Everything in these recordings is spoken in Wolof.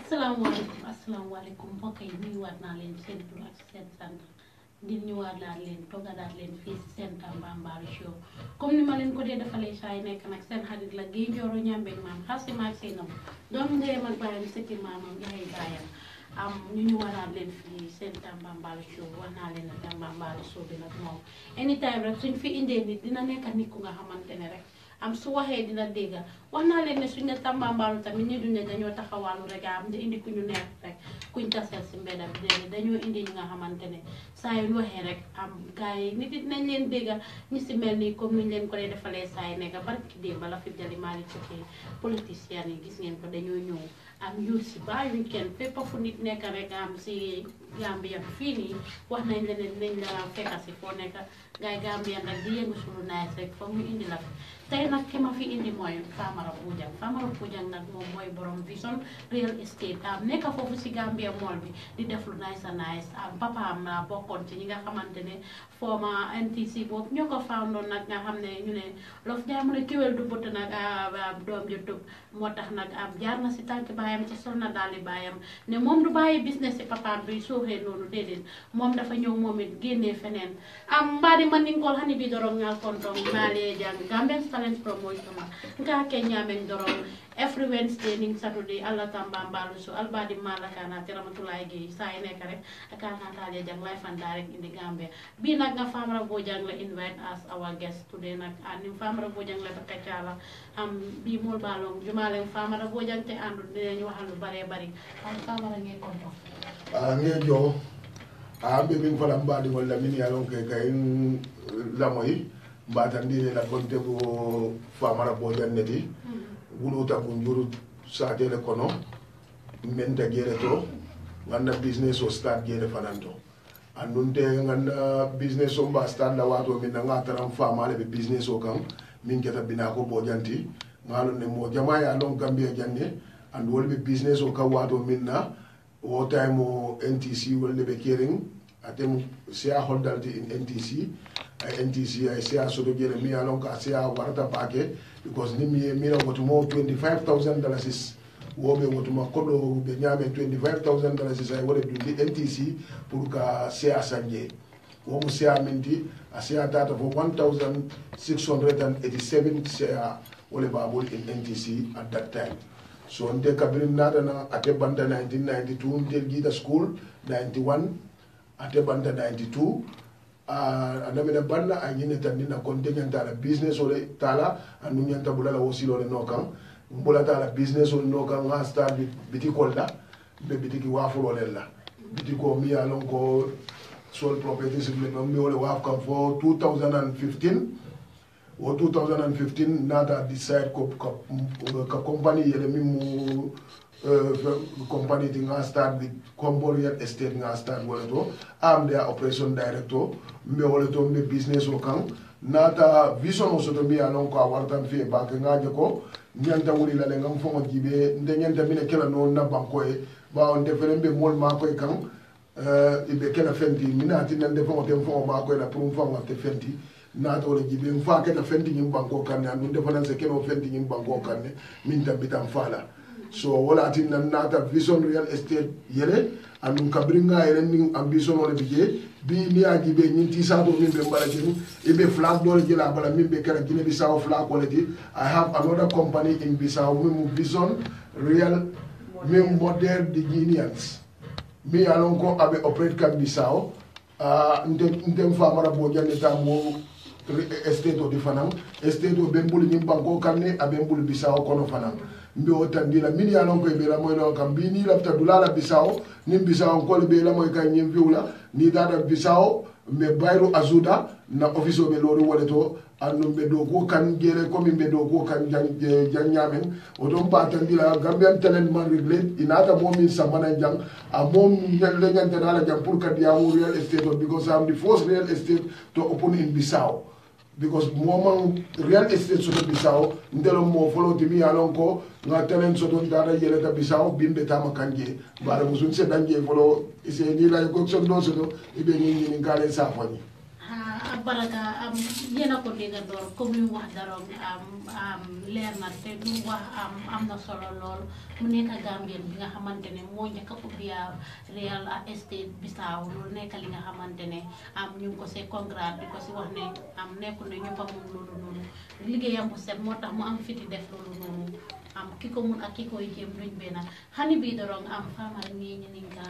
asalaamaaleykum mbokk yi nuyuwaat naa leen seen tur ak seen sant di ñëwaat naa leen toggadaat leen fii si seen Tambambalu show comme ni ma leen ko dee defalee saa yi nekk nag seen xarit la Gaye Njoro ñambeeg maam xasi maag seenam doom ndeyam ak baayam sëkki maamam yaay baayam ñu ñëwaat leen fii seen Tambambalu show wax naa leen ne Tambambalu show bi nag moom anytime rek suñ fi indee nit dina nekk nit ku nga xamante ne rek su waxee dina dégga wax naa leen ne suñ ne Tambambalu tamit ñi duñ ne dañoo taxawaalu rek di indi ku ñu neex rek kuñ taseel si mbedda bi déedéet dañoo indi ñi nga xamante ne saa yu ñu waxee rek gars yi nit it nañ leen dégga ñi si mel ni comme niñ leen ko dee defalee saa yi nekk barki démb la fi jali maa ngi tukkee politiciens yi gis ngeen ko dañoo ñëw yuut si bàyyuñ kenn fépp fu nit nekk rek si Gambia bi fii nii wax nañ leen nañ la fekka si foo nekk gars yi Gambia nag di yëngu sulu naaj rek foog ñu indi la fi tey nag ki ma fi indi mooy Famara Bojang nag moom mooy borom Vision Real Estate nekk foofu si Gambia Mall bi di def lu nice a nice papaam bokkoon ci ñi nga xamante ne former NTC boobu ñoo ko foundoon nag nga xam ne ñu ne lof jaay mu ne kiwél du bëtt nag doom ju tub moo tax nag jaar na si tànk baayam ci sol na daali baayam ne moom du bàyyi business si papaam bi sooxee noonu déedéet moom dafa ñëw moom it génnee feneen mbaadi man ni ngol hani bi dorong ngal kontong maalee jàng Gambian Talent Promotion nka Kenya men dorong every Wednesday ning Saturday Allah Tambambalu so albadi malakana Ramatulaay Gaye saa yi nekk rek akana taale jàng live and direct in the Gambia bi nag nga Famara Bojang la invite as our guest today nag ni Famara Bojang la bakacala bi mol balong jumale Famara Bojang te andu dinañ waxal lu bare bari Famara ngeen konton ngeen jo bébé fala mbadi wala min yalon ke kay lamoy mbatandire la konte bo Famara Bojang neti wuluta ko njuru saatele kono menta gere to nganda business o start gere fananto andunte nganda business o mba start la wato min nga taram famale be business o kan min keta bina ko Bojanti ngalo ne mo jama ya lon Gambia janne and wol be business o kan wato minna o time o NTC wol be kering atem shareholder in NTC NTC ay so do gere mi alon ka warata pake because ni mi na wotumo $25,000 wobe wotuma kodo be nyame $25,000 ay wole dundi NTC pour ka sanje wo mu minti a tata for 1,687 share wole babul in NTC at that time so nte kabrin nada na ate banda 1992 nte gida school 91 ate banda 92 anamina banna a ñine tan dina konte ñanta la business ole tala anu ñanta bulala wasilo le nokan mbula tala business ole nokan nga start biti kolda be biti ki wafulo le la biti ko mi alon ko sol properties le mi ole waf kan for 2015 o 2015 nada decide ko company yele mi mu company ti nga start with Combo Real Estate nga start wala to am their operation director mbe wala to mbe business o kan nata vision o soto mbi alon ko wartan fe ba ka ngaje ko nyanta wuri la ngam fo jibe nde nyanta mine kala no na banko e ba on defere mbe mol ma ko kan ibe kala fenti minati nan defo tem fo ma ko la pour fo te fenti nata wala jibe mfa ka fenti nyim banko kan ne andu defo nan se keno fenti nyim banko kan ne min tambitam fala so wala tin nan nata Vision Real Estate yele anum kabringa yele ni ambition wala bije bi ni agi be nyinti sa do min be mbala jenu e be flag do jela bala min be kala Guinea Bissau flag quality I have another company in Bissau mi Vision Real mi modern de Guineans mi alon ko abe operate kan Bissau ndem Famara Bojang ta mo estate o di fanam estate o be mbuli ni banko kanne abe mbuli Bissau kono fanam mbe otandila mini alon ko be la moy no kam bi ni lafta dulala Bissau nim Bissau ko be la moy kan nyem viula ni dada Bissau me bayru azuda na office be lori woleto anu be do ko kan gere ko min be do ko kan jang nyamen o don patandila Gambian Talent man reglate inata momin samana jang a mom le nyanta dala jang pour ka diamu real estate because I'm the first real estate to open in Bissau because moment real estate soto Bissau ndelo mo follow timi alon ko nga talent soto dara yele ta Bissau bimbe tama kanje bara musun se danje follow ise ni la ko soto soto ibe ni ngale sa fani baraka yéen a ko déggandoor comme li mu wax daroon leer na te lu mu wax am na solo lool mu nekk Gambien bi nga xamante ne moo njëkk a ubbi real estate Bissau loolu nekk li nga xamante ne ñu ngi ko see congrats di ko si wax ne nekkul ne ñëpp a mun loolu noonu liggéeyam bu set moo tax mu am fiti def loolu noonu ki ko mun ak ki koy jéem duñ benn hani bi doron famara ñeñininka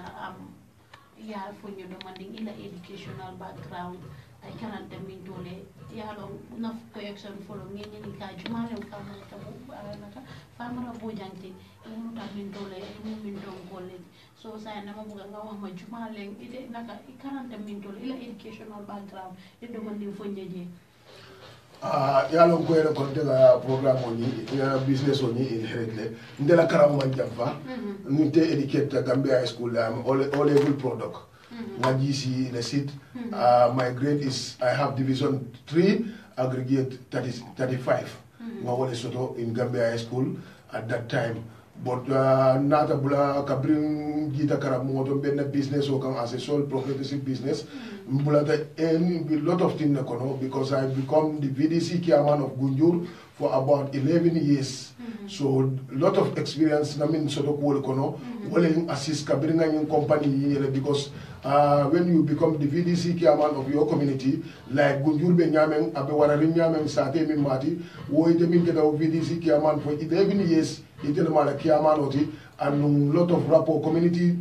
yaal fo ñu demanding ila educational background ay kanante min dole yaalo na correction folo ñeñininka jumale famara ka bu naka famara bo jangti mu ta min dole mu min don golle so sa na ma buga nga wax ma jumale ide naka kanante min dole ila educational background e demanding fo ñeje yalon ko ene kon tega programme o ni business o ni inheritly ndela karam man jamfa nte educate Gambia High School O level product na GC the seat my grade is I have division 3 aggregate 35 ma wole soto in Gambia High School at that time but nata bula kabrin gita karam mo to benna business o kan as a sole proprietorship business bula a lot of things kono because I become the VDC chairman of Gunjur for about 11 years so lot of experience na min soto ko kono wala assist kabrin ngin company because when you become the VDC chairman of your community like Gunjur be nyamen abe warari nyamen sate min mati wo ite min keda VDC chairman for 11 years itele mala chairman oti and lot of rapport community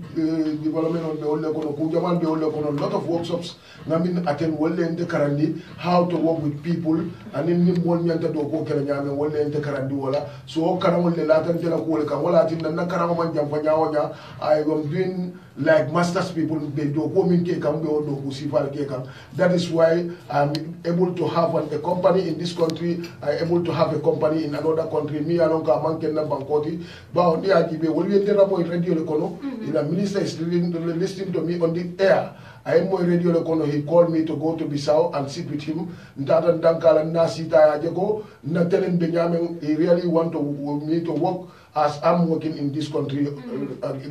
development on be olle kono kujaman be olle kono lot of workshops ngamin attend wolle ente karandi how to work with people and in mol nyanta do ko kala nyame wolle ente karandi wala so karamol le latan tela ko wala kan wala tin nan karamo man jam fa nyawonya I am doing like masters people be do ko min ke kam be o do ko sifal ke kam that is why I'm able to have a company in this country I able to have a company in another country me alon ka man ken na bankoti ba on dia jibe wol yende rabo radio le kono the minister is listening to me on the air I am radio le kono he called me to go to Bissau and sit with him ndata dankala na sita ya jego na telen benyamen he really want to me to work as I'm working in this country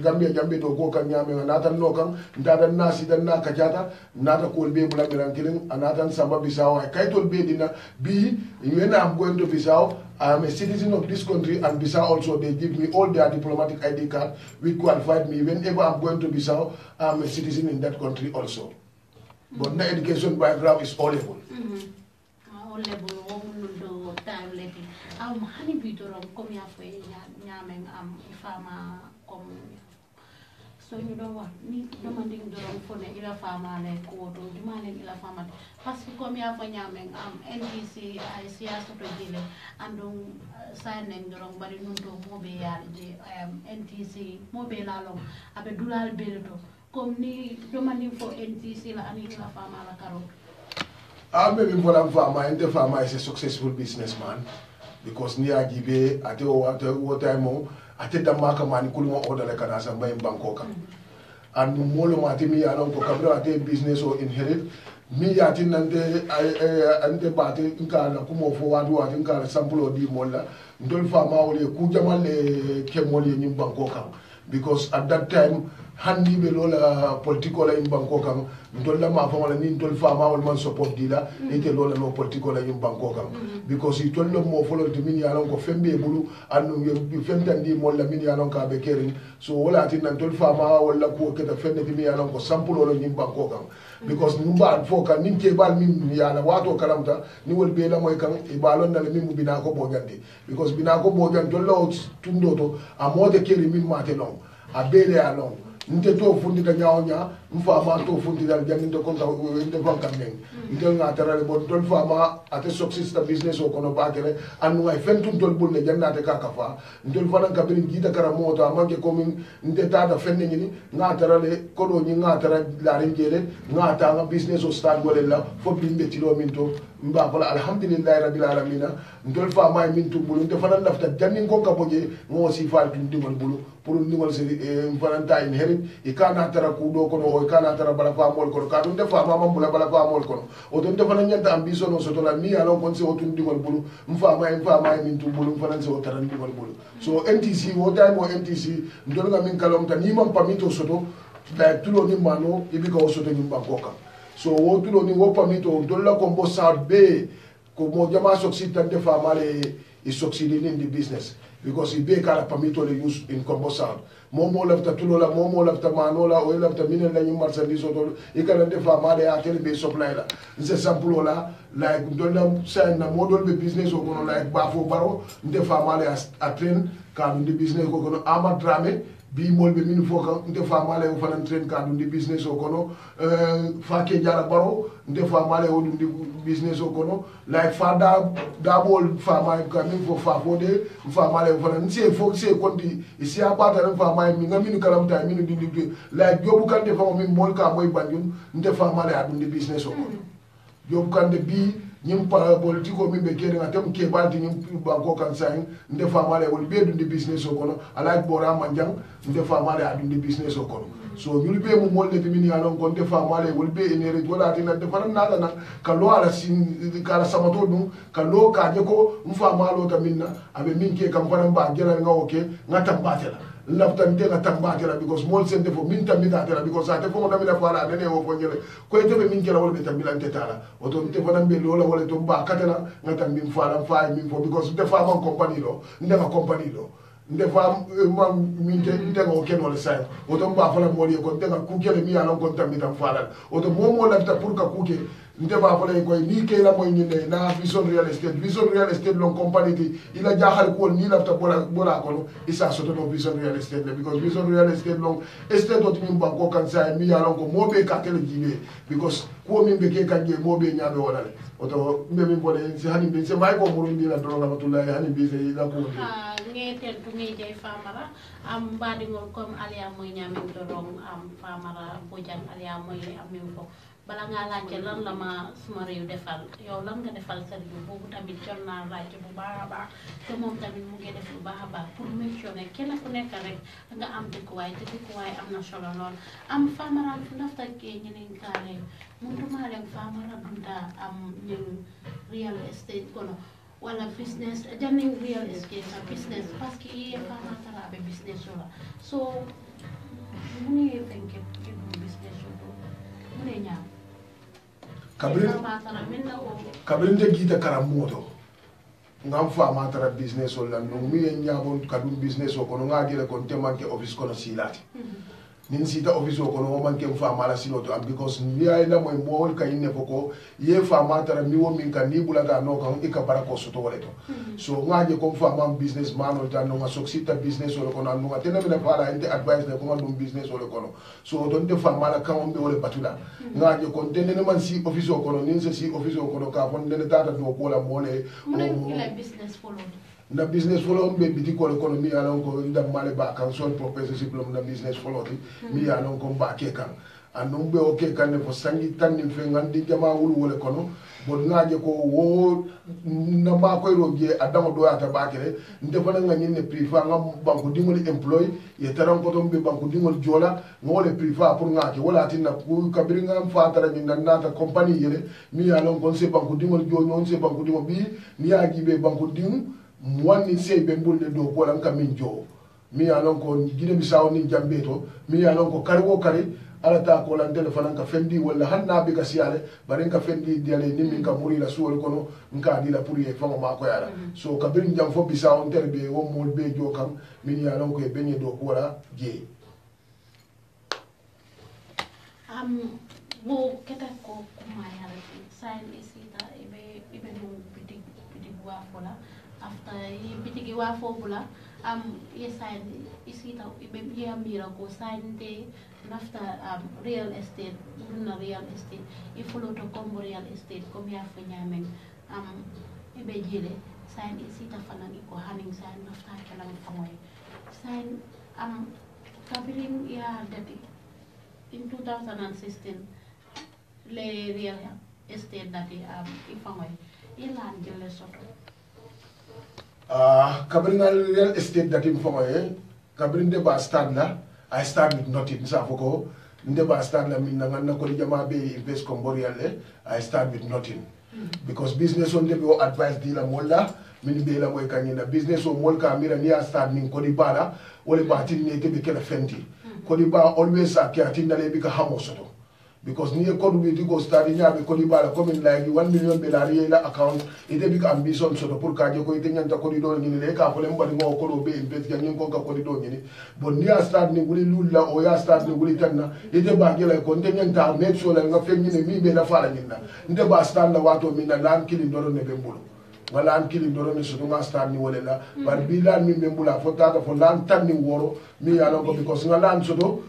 Gambia jambe do ko kan nyame nata no kan ndata na sita na kajata nata ko be bula mirankilen anata samba Bissau I kaitol be dina bi when I'm going to Bissau I'm a citizen of this country and Bissau also they give me all their diplomatic ID card which qualified me whenever I'm going to Bissau I'm a citizen in that country also but the education background is all level all level wo time leti hani bitorom comme ya fay ñamen ifama comme so ñu do wax ni demanding dorom fone ila fama le ko to dimane ila fama parce que comme ya fa ñamen NDC ay siyasa to jile andum sanen dorom bari nun to mobe yaal je NDC mobe lalom abe dulal beleto comme ni demanding for NDC la ani ila fama la karo maybe for farmer and the farmer is a successful businessman because near Gibe at what time at the market man couldn't order like an asamba in Bangkok and molo matimi along to cabra at business or inherit me atin ante bate nkala kumo for what nkala sample di molla ndol farmer ole kujamal le kemoli in Bangkok because at that time handi be lola political in Bangkok ndolla ma fa wala ni ndol fama wal man support dila ite lola no political in Bangkok because he told them mo follow to min yalon ko fembe bulu anu femtandi mo la min yalon ka be kerin so wala tin ndol fama wala ko keta fende min yalon ko sample wala in Bangkok because numba foka nin ke bal min yala wato kalamta ni wol be la moy kan ibalon na min bina ko bogande because bina ko bogan dollo tundo to amode keri min mate long a bele along nte to fundi da nyaonya mfama to fundi da jani ndo konta inde banka men inde nga tarale bon ton fama ate success da business o kono bakere anu ay fentun tol bunne jannate kaka fa ndol fanan kabiri gita karamoto amanke komin nte tada fenne ni nga tarale kodo ni nga tara la ringere nga ta nga business o start wala la fo bimbe tilo min to mba fala alhamdulillah rabbil alamin ndol fama min to bulu nte fanan lafta janni ko kaboje ngo si fal tun dimol bulu pour ndimal se fananta inherit e kana tara kudo kono o kana tara bala fa mol kono ka dum defa mama bula bala fa mol kono o don defa nyanta ambition o soto la mi ala kon se o tun dimol bulu mfa ma min tu bulu fanan se o tara dimol bulu so NTC o time o NTC ndol nga min kalom tan ni mam pamito soto la tulo ni mano ibi ko soto ni Bangkok so wo tulo ni wo pamito dolla combo south be ko mo jama succeed tante famale is succeeding in the business because he be kala pamito le use in combo south momo lafta tulola momo lafta manola o lafta minen la nyum marchandise to e kala de famale a tel be supply la c'est sample la like dolla say na model be business o kono like bafo baro de famale a train kan di business ko kono ama drame bi molbe min foka nde famale o fanan train ka dum di business o kono faake jara baro nde famale o dum di business o kono like fada dabol fama ka min fo fa fode famale o fanan se fo se kondi isi abata ran fama mi ngami kalam ta mi di like jobu kande famo min mol ka moy banjum nde famale a dum di business o kono jobu kande bi ñim pa politiko min be kede ngatam ke balti ñim banko kan sain nde famale wol be dundi business o kono ala bora manjang nde famale a dundi business o kono so ñul be mo molde be min yalon kon nde famale wol be enere wala tina de fanan nala na kallo ala sin kala samato dum kallo ka je ko mfamalo ta minna abe min ke kam fanan ba gela ngawo ke ngata batela lafta ntenga tambatela because mol sente fo min tambita tela because ate fo tamila fala nene wo fonyele ko ete be min kela wol be tambila ntetala oto nte fo nambe lola wala to ba katela ngata min fala fa min fo because nte fa man company lo ndema company lo nde fa man min te ndenga o ken wala say oto ba fala moli ko ndenga ku kele mi ala ko tambita fala oto momo lafta pour ka kuke nte ba fala ko ni ke la moy ni na vision real estate lon company ti ila jahal ko ni lafta bola ko isa soto no vision real estate because vision real estate lon estate dot min banko kan sa mi ya lon ko mobe ka tele jibe because ko min be ke kan je mobe nyaabe wala le oto mbe min bole si hani be se may ko muru ni la do rahmatullahi hani be se la ko ngeten tu ngi jey famara am badi ngol comme alia moy nyaamin do rong am famara bojan alia moy amin fo bala nga laajte lan la ma suma réew defal yow lan nga defal sa réew boobu tamit jot naa laajte bu baax a baax te moom tamit mu ngi def bu baax a baax pour mentionner kenn ku nekk rek nga am dëkkuwaay te dëkkuwaay am na solo lool am famara fu ndafta ke ñeneen kaale munduma len famara dunda am ñen real estate kono wala business janning real estate a business parce que iye fama taraɓe business ola so muni fenke business o mune ñaam kabrin de gita karamoto ngam fa matara business o lan no mi en nyabon kadum business o kono ngagire kon te manke office kono silati nin sita office o kono manke fa mala siloto am because ni ay la moy mol kay ne foko ye fa matara mi wo min kan ni bulaga no kan e ka barako soto waleto so ngaje ko fa mam business man o tan no succita business o kono no tena me fala inde advice ne ko dum business o kono so don de fa mala kan on be wole batula ngaje ko tenne man si office o kono nin se si office o kono ka fon den tata do ko la mole business follow na business follow be biti ko kono mi alon ko ndam male ba kan son professor diplôme na business follow mi alon ko ba ke kan andum be o ke kan ne fo sangi tan ni fe ngandi jama wul wole kono bon ngaje ko wo na ma koy roge adamo do ata bakere ndefana ngani ne priva ngam banko dingol employee ye taram ko tombe banko dingol jola ngole priva pour ngake wala tinna ku kabiri ngam fatara ni nata compagnie yele mi alon kon se banko dingol jo non se banko dingol bi ni agi be banko ding mwani se be mbulde do ko lan kamin jo mi alon ko gine bisaw ni jambeto mi alon ko karwo kare ala ta ko lan telephone ka fendi wala hanna be ka siale bare ka fendi diale ni min ka muri la suwol kono nka di la pour ye fama ma ko yara so ka bin jam fo bisaw terbe wo mol be jo kam min alon ko e benye do ko wala je wo keta ko kuma yara sign isita ibe no bitig wa fola after bitigi wa fobula ye sign isita ibe ya mira ko sign de nafta real estate na real estate ifolo to kombo real estate comme ya fa nyamen ibe jile sign isita fanani ko haning sign nafta kala famoy sign kabirin ya dati in 2016 le real estate dati ifamoy ilan jele soto kabrin real estate dati ifamoy kabrin de ba start la I start with nothing sa foko ndeba start la min nga ko jama be invest ko mboriale I start with nothing because business on de be advice di la molla min be la moy kanina business o mol ka mira ni start nin ko di bala wala ba tin ne te be kala fenti ko di ba always a ke atin dale bi ka hamo soto because ni code bi ko start ñaabe ko di bala commune like 1 million be la la account ite bi ka ambition so pour ka je ko ite nyanta ko di do ni le ka ko le mbadi ngo ko do be invest ya ngi ko ka ko di do ni bon ni a start ni guli lulla o ya start ni guli tanna ite ba gele ko nte nyanta make sure la nga fe ni mi be la fala ni na nte ba start la wato mi na lan kili do ne be mbulu wala an kili do ne so nga start ni wala la bar bi lan mi be mbula fo tata fo lan tan ni woro mi ya ko because nga lan so do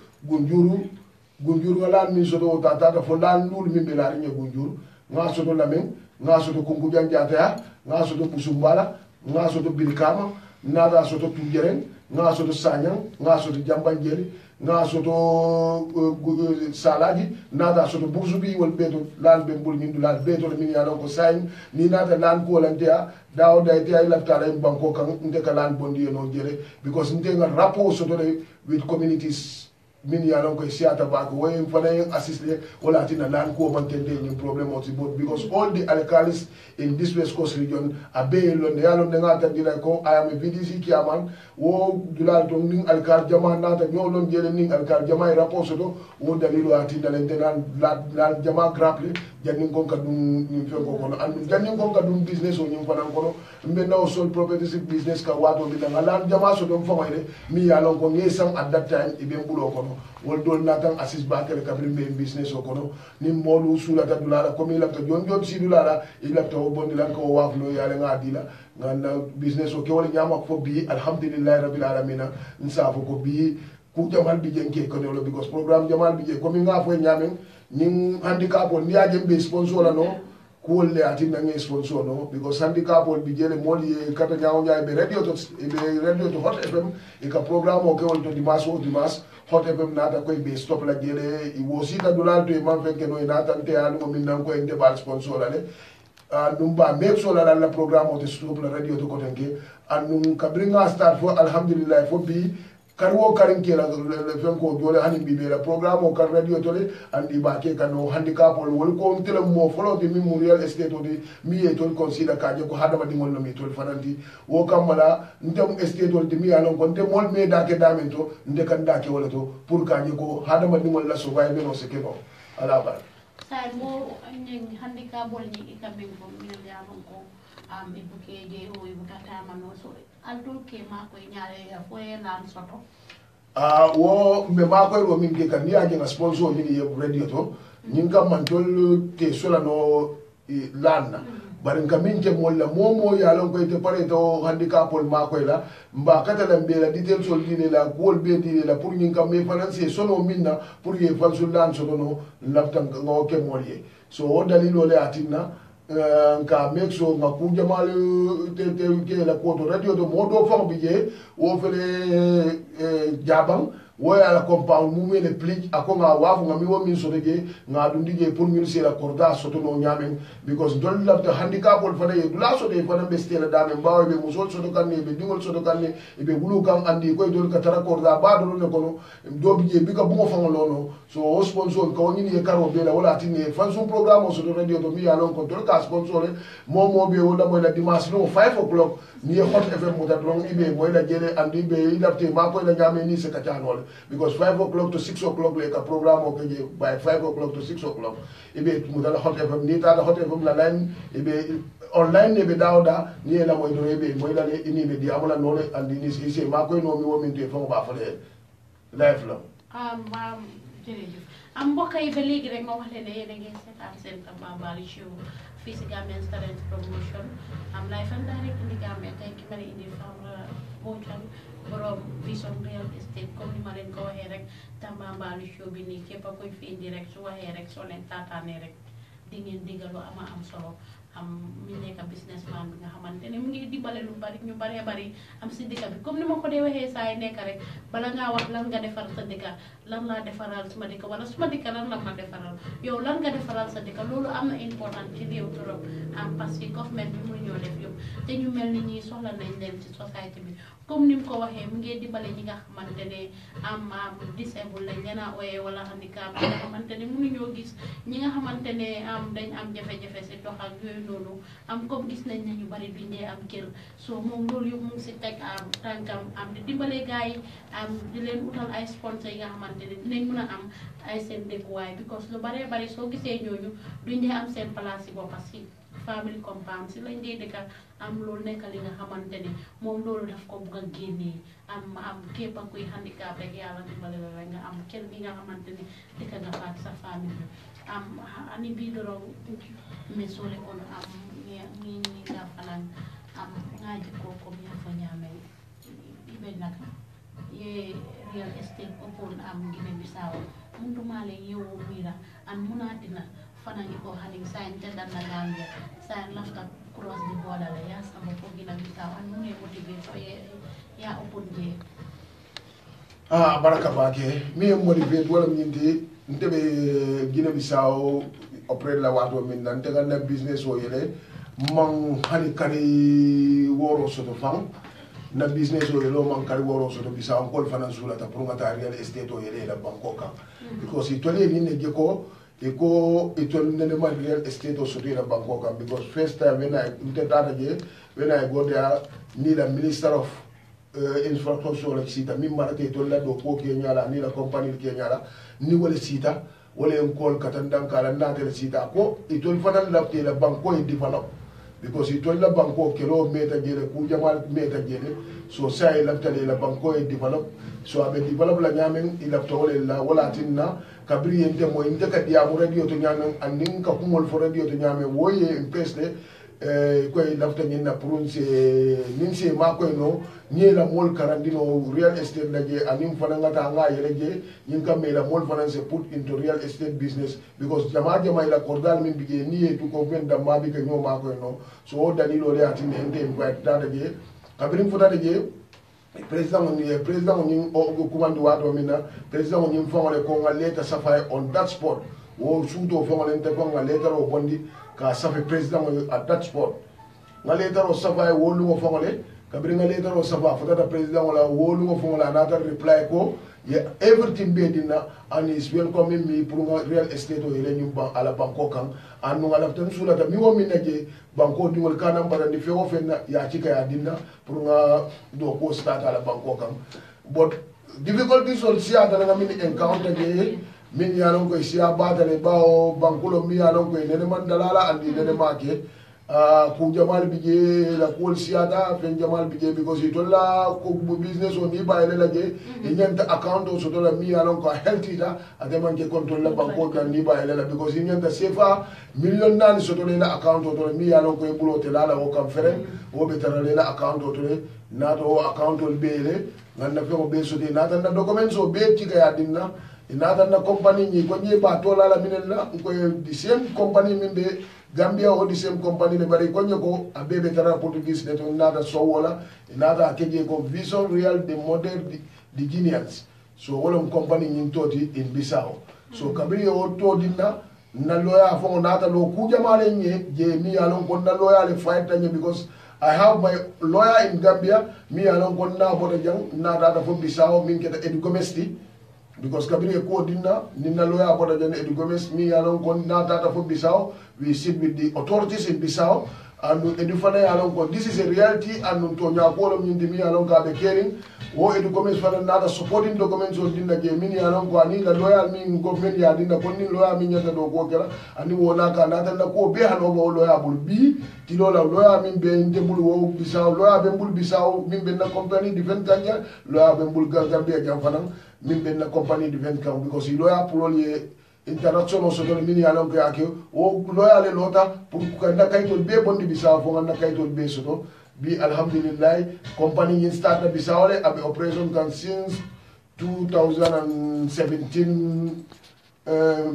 gunjur nga lan min soto tata fo lan lul min be la rinye gunjur nga soto lamen nga soto kungu janjata nga soto pusumbala nga soto bilkama nada soto tujeren nga soto sanyang nga soto jambanjeri nga soto salaji nada soto burzubi wal beto lan be mbul min dulal beto min ya ko sayin ni nada lan ko lantia dawo day ti ay laftala en banko kan ndeka lan bondi no jere because ndenga rapport soto with communities min ya non ko siata ba ko way fana assist wala tina lan ko man tende ni problem o tibot because all the alkalis in this west coast region abe lon ya lon nga ta dira ko I am a VDC kiaman wo dulal to ning alkal jama na ta ñoo lon jele ning alkal jama rapport soto wo dalilu atina len tenan la jama grapple janning ko ka dum ñu fe ko kono and janning ko ka dum business o ñu fana kono mbe na sol property business ka wato bi na lan jama so dum famayle mi ya lon ko ngesam at that time ibe mbulo kono wol dol natan assist bakere kabri be business o kono ni molu sulata dulala comme il lafta jon si dulala il lafta o bondi lan ko waflo yale nga dila nganda business o ke wala nyama ko bi alhamdulillah rabbil alamin nsafo ko bi ku jamal bi jenke ko no because programme jamal bi je comme nga fo nyamen ni handicap on ni ajem be sponsor la no kuolle atinna nge sponsor no because handicap on bi jele moli kata nyaaw nyaay be radio to hot fm e ka programme o ke won to dimas hot fm nata koy be stop la jele i wosita dulal to e man fekke no nata te anu mo minnan ko en debal sponsor la le num ba make sure la programme o to stop la radio to kotenke anum kabringa start fo alhamdulillah fo bi karwo karin kela le fenko jole hani bibe la programme o kar radio tole andi ba ke kano handicap wol ko tele mo folo de mi real estate o de mi e tol consider ka je ko hadama di mon no mi tol fananti wo kamala ndem estate o de mi alon ko ndem mol me da ke damento nde kan da ke wala to pour ka je ko hadama di mon la so way be no se ke no ala ba sai mo nyen handicap bol ni ikambe ko mi ya ko am ibuke je o ibukata mano so aldo ke ma ko nyaare ya fo lan soto wo me ma ko ro min ke kan ya je sponsor ni ye radio to nyin kam man tol te sola no lanna bari kam min ke molla momo ya lon ko te pare to handicap pol ma ko la mba kata la mbela ditel sol dine la gol be dine la pour nyin kam me financer sono minna pour ye fal sul lan sono no laftan ngo ke molye so o dalilo le atinna nka make sure nga ku jamal te ke la ko to radio to modo fam bi je wo fele jabang wo ya la compound mu me le plik ako nga wafu nga mi wo min so dege nga dundi je pour mi se la corda so to no nyamen because don la to handicap wol fana ye dula so de fana be stela dame bawo be musol so to kan ne be dingol so to kan ne be bulu kan andi koy dol ka tara corda ba do ne kono do bi je bi ka bu fa ngolo so o sponsor ko ni ye karo be la wala tinne fan sun programme so do radio to mi ya lon ko dol ka sponsor mo be wala mo la dimanche no 5 o'clock ni hot fm mo ta long ibe mo la jele andi be ilapte ma ko la nyame ni se ka tanol because 5 o'clock to 6 o'clock like a program okay by 5 o'clock to 6 o'clock ibe mudala hot fm ni ta hot fm la line ibe online ne be dawda ni la moy do ibe moy la ni be di amula no le andi ni se ma ko no mi wo min te fo ba fa le live la mam jërëjëf am mbokk yi ba léegi rek ma wax leen ne yéen a ngi seetaan seen Tambambalu show fii si Gambian Talents Promotion am live and direct indi Gambia tey ki ma indi Fawra Bojang borom Vision Real Estate comme ni ma leen ko waxee rek Tambambalu show bi nii képp a koy fi indi rek su waxee rek soo leen taataanee rek di ngeen digga lu ama am solo am ñu nekk businessman bi nga xamante ne mu ngi dimbale lu bari ñu baree bari am si dëkk bi comme ni ma ko dee waxee saa yi nekk rek bala ngaa wax lan nga defar sa dëkk lan laa defaral suma dëkk wala suma dëkk lan la ma defaral yow lan nga defaral sa dëkk loolu am na important ci réew trop am parce que government bi mu ñoo def yëpp te ñu mel ni ñii soxla nañ leen ci société bi comme nim ko waxee mu ngi dimbale ñi nga xamante ne am disable lañ leen a ooyee wala handicap ñi nga xamante ne mënuñoo gis ñi nga xamante ne dañ am jafe-jafe si dox ak yooyu noonu comme gis nañ ne ñu bari duñ dee am kër so moom loolu yëpp mu ngi si teg tànkam di dimbale gars yi di leen utal ay sponsor yi nga xamante ne dinañ mën a am ay seen dëkkuwaay because lu baree bari soo gisee ñooñu duñ dee am seen place yi boppa si family compound si lañ dee dëkka loolu nekk li nga xamante ne moom loolu daf ko bugg a génnee képp kuy handicap rek yàlla dimbale la rek nga am kër gi nga xamante ne dëkka nga faak sa famille ani bii dorong mesole kono ni nga falan ngaji ko fo ñaame ibe naka ye real estate opon Guinea Bissau muntu male yewo mira munatina fanangi ko haning sain tedan na Gambia sain lafta cross the border la ya sama ko Guinea Bissau mune motivate so ya opon je baraka bake mi motivate wala nyindi ntebe Guinea Bissau auprès de la wato min nan te ganna business o yele man hani kari woro soto fam na business o yelo man kari woro soto Bissau ko fanan sula ta pour ngata real estate o yele la banko kan because it tole ni ne jeko it tole ne ma real estate o soto la banko kan because first time when I go there ni the minister of infrastructure like sita min marate to la do ko ke nyala ni la company ke nyala ni wala sita wala en kol katandan kala na de sita ko itol fanal la te la banko e develop because itol la banko kelo meta jele ku jamal meta jele so sai la tale la banko e develop so abe develop la nyamen ila to wala tinna kabri ente mo inte ka diamu radio to nyamen anin ka kumol fo radio to nyamen woye en pesde koy lafta ñinna pour nin se ma koy no ñi la mol karandino real estate la je anim fana ngata nga yele je ñin kam me la mol fana se put into real estate business because jama la kordal min bije ni e tu ko venda ma bi ke ñoo ma koy no so o dalilo le atinde ente invite data je kabrim fota je président ni o commande wato mina président ni fongole ko ngaleta safay on that spot wo suto fongole ente ko ngaleta ro bondi ka safe président at that spot ngaleta ro safa wolu ngo fongole kabri ngaleta ro safa fota président wala wolu ngo fongole another reply ko yeah, everything be dinna and is welcoming me pour real estate o ile nyumba ala banko kan anu ngala tan sula ta mi wo minaje banko dingol kana mbara di fewo fenna ya chika ya dinna pour nga do ko start ala banko kan but difficulties on sia ta nga min encounter ge min yalon ko sia batale bawo bankulo mi yalon ko nene man dalala andi nene make ku jamal bije la ko siata fen jamal bije because itola ko business on ni bayele la je nyanta account o so dola mi yalon ko healthy ta ade man ke control la banko kan ni bayele la because nyanta sefa million nan so dola la account o dola mi yalon ko e bulote la o kam fere o be tarale la account o dola na to account o bele ganna fe o be so de na tan na documents o be tika ya dinna inata na company ni ko ni ba to la minella ko the same company mimbe Gambia o the same company le bari ko nyoko abebe tara Portuguese de to nada so wala inata keje ko vision real de model di Guineans so wala company ni toti in Bissau so kabri o to dinna na loya fo nata lo ku jamale nye je mi alon ko na loya le fight tanye because I have my lawyer in Gambia mi alon ko na bodo jang na data fo Bissau min keta educomesti because kabiri ko dinna ninna lawyer bodo jang educomes mi alon ko na data fo Bissau we sit with the authorities in Bissau and edufana alon ko this is a reality and to nya ko min mi alon ka be caring wo educomes fana nada supporting documents on dinna ge min alon ko ani la lawyer min government ya dinna ko ni lawyer min nyata do ko kala ani wo na ka na tan ko be hano bo lawyer bul bi ti lola lawyer min be ndebul wo Bissau lawyer be bul Bissau min be na company defend kanya lawyer be bul Gambia jam fana min be na company defend kan because lawyer pour le international so don min yalon ko akio o lawyer le lota pour ko na kaytol be bondi Bissau fo na kaytol be so bi alhamdulillah company in start na Bissau le abe operation kan since 2017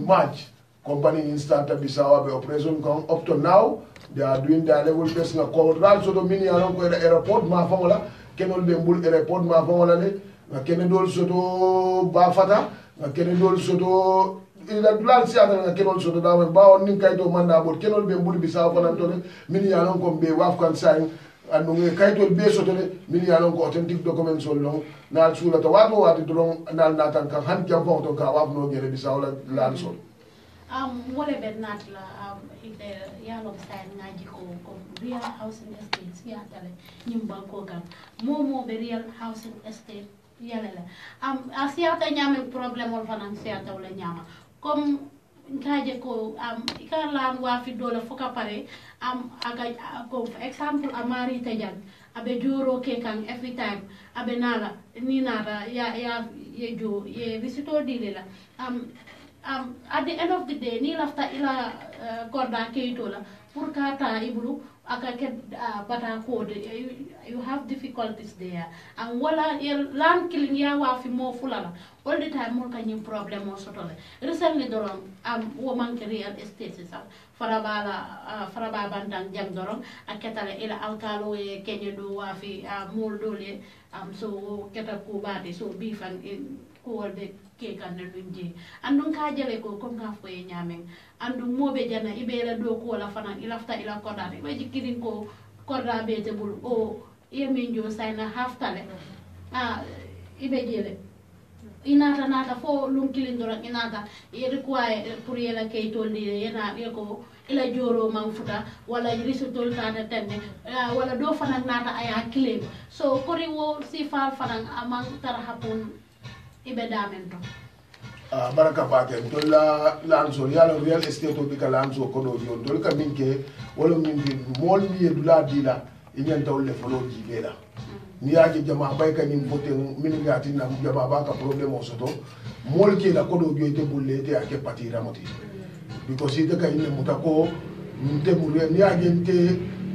March company in start na Bissau abe operation kan up to now they are doing their level best na ko ral so do min yalon ko airport ma fa wala kenol be mbul airport ma fa wala le na kenedol so do ba fata na kenedol so do ila dulal siata nga kenol soto dawe bawo nin kay do manda bot kenol be mbul Bissau fanan to min yalon ko be waf kan sain andu nge kaytol be sotole min ya lon ko authentic documents sol long nal sulata wato wati dron nal natan kan han jam fon to ka waf no gere bi sawla lan sol wole be natla ite yalo sign ngaji ko real housing estate ya tale nyimba ko kam momo be real housing estate yalala asiata nyame problem wal fanan siata wala nyama comme kaje ko ikalan wa fi dole foka pare aga ko for example amari tajan abe joro ke kan every time abe nala ni nada ya jo ye visitor dile la at the end of the day ni lafta ila korda keito la pour kata ibulu aka ke bata code you have difficulties there and wala land killing ya wa fi mo fulala all the time mo kanyim problem o sotole recently doron wo manke real estate sa faraba bandan jam doron aketale ila alkalo e kenye do wa fi mol dole so keta ko bade so bifan ko wolbe ke kan ne lunji andun ka jele ko comme ka foye nyamen andun mobe jana ibela do ko la fanan ilafta ila kodare be jikirin ko kodra be te bul o yemin jo sayna haftale ibe jele inata nata fo lum kilindoro inata yeri ko ay pour yela kay tolli yena ko ila joro man futa wala risotol tata tenne wala do fanan nata aya claim so kori wo sifal fanan amang tarhapun ibe damento baraka bake dolla lanso yalo real estate o bika lanso kodo yon dol ka minke wala min bi mol mi dula dila inyanta wolle folo jibela ni yaji jama bay ka nim vote min ngati na jama ba ka problem o soto mol ke la kodo joyte bulle te ake patira moti because ite ka ine mutako nte mure ni yaji nte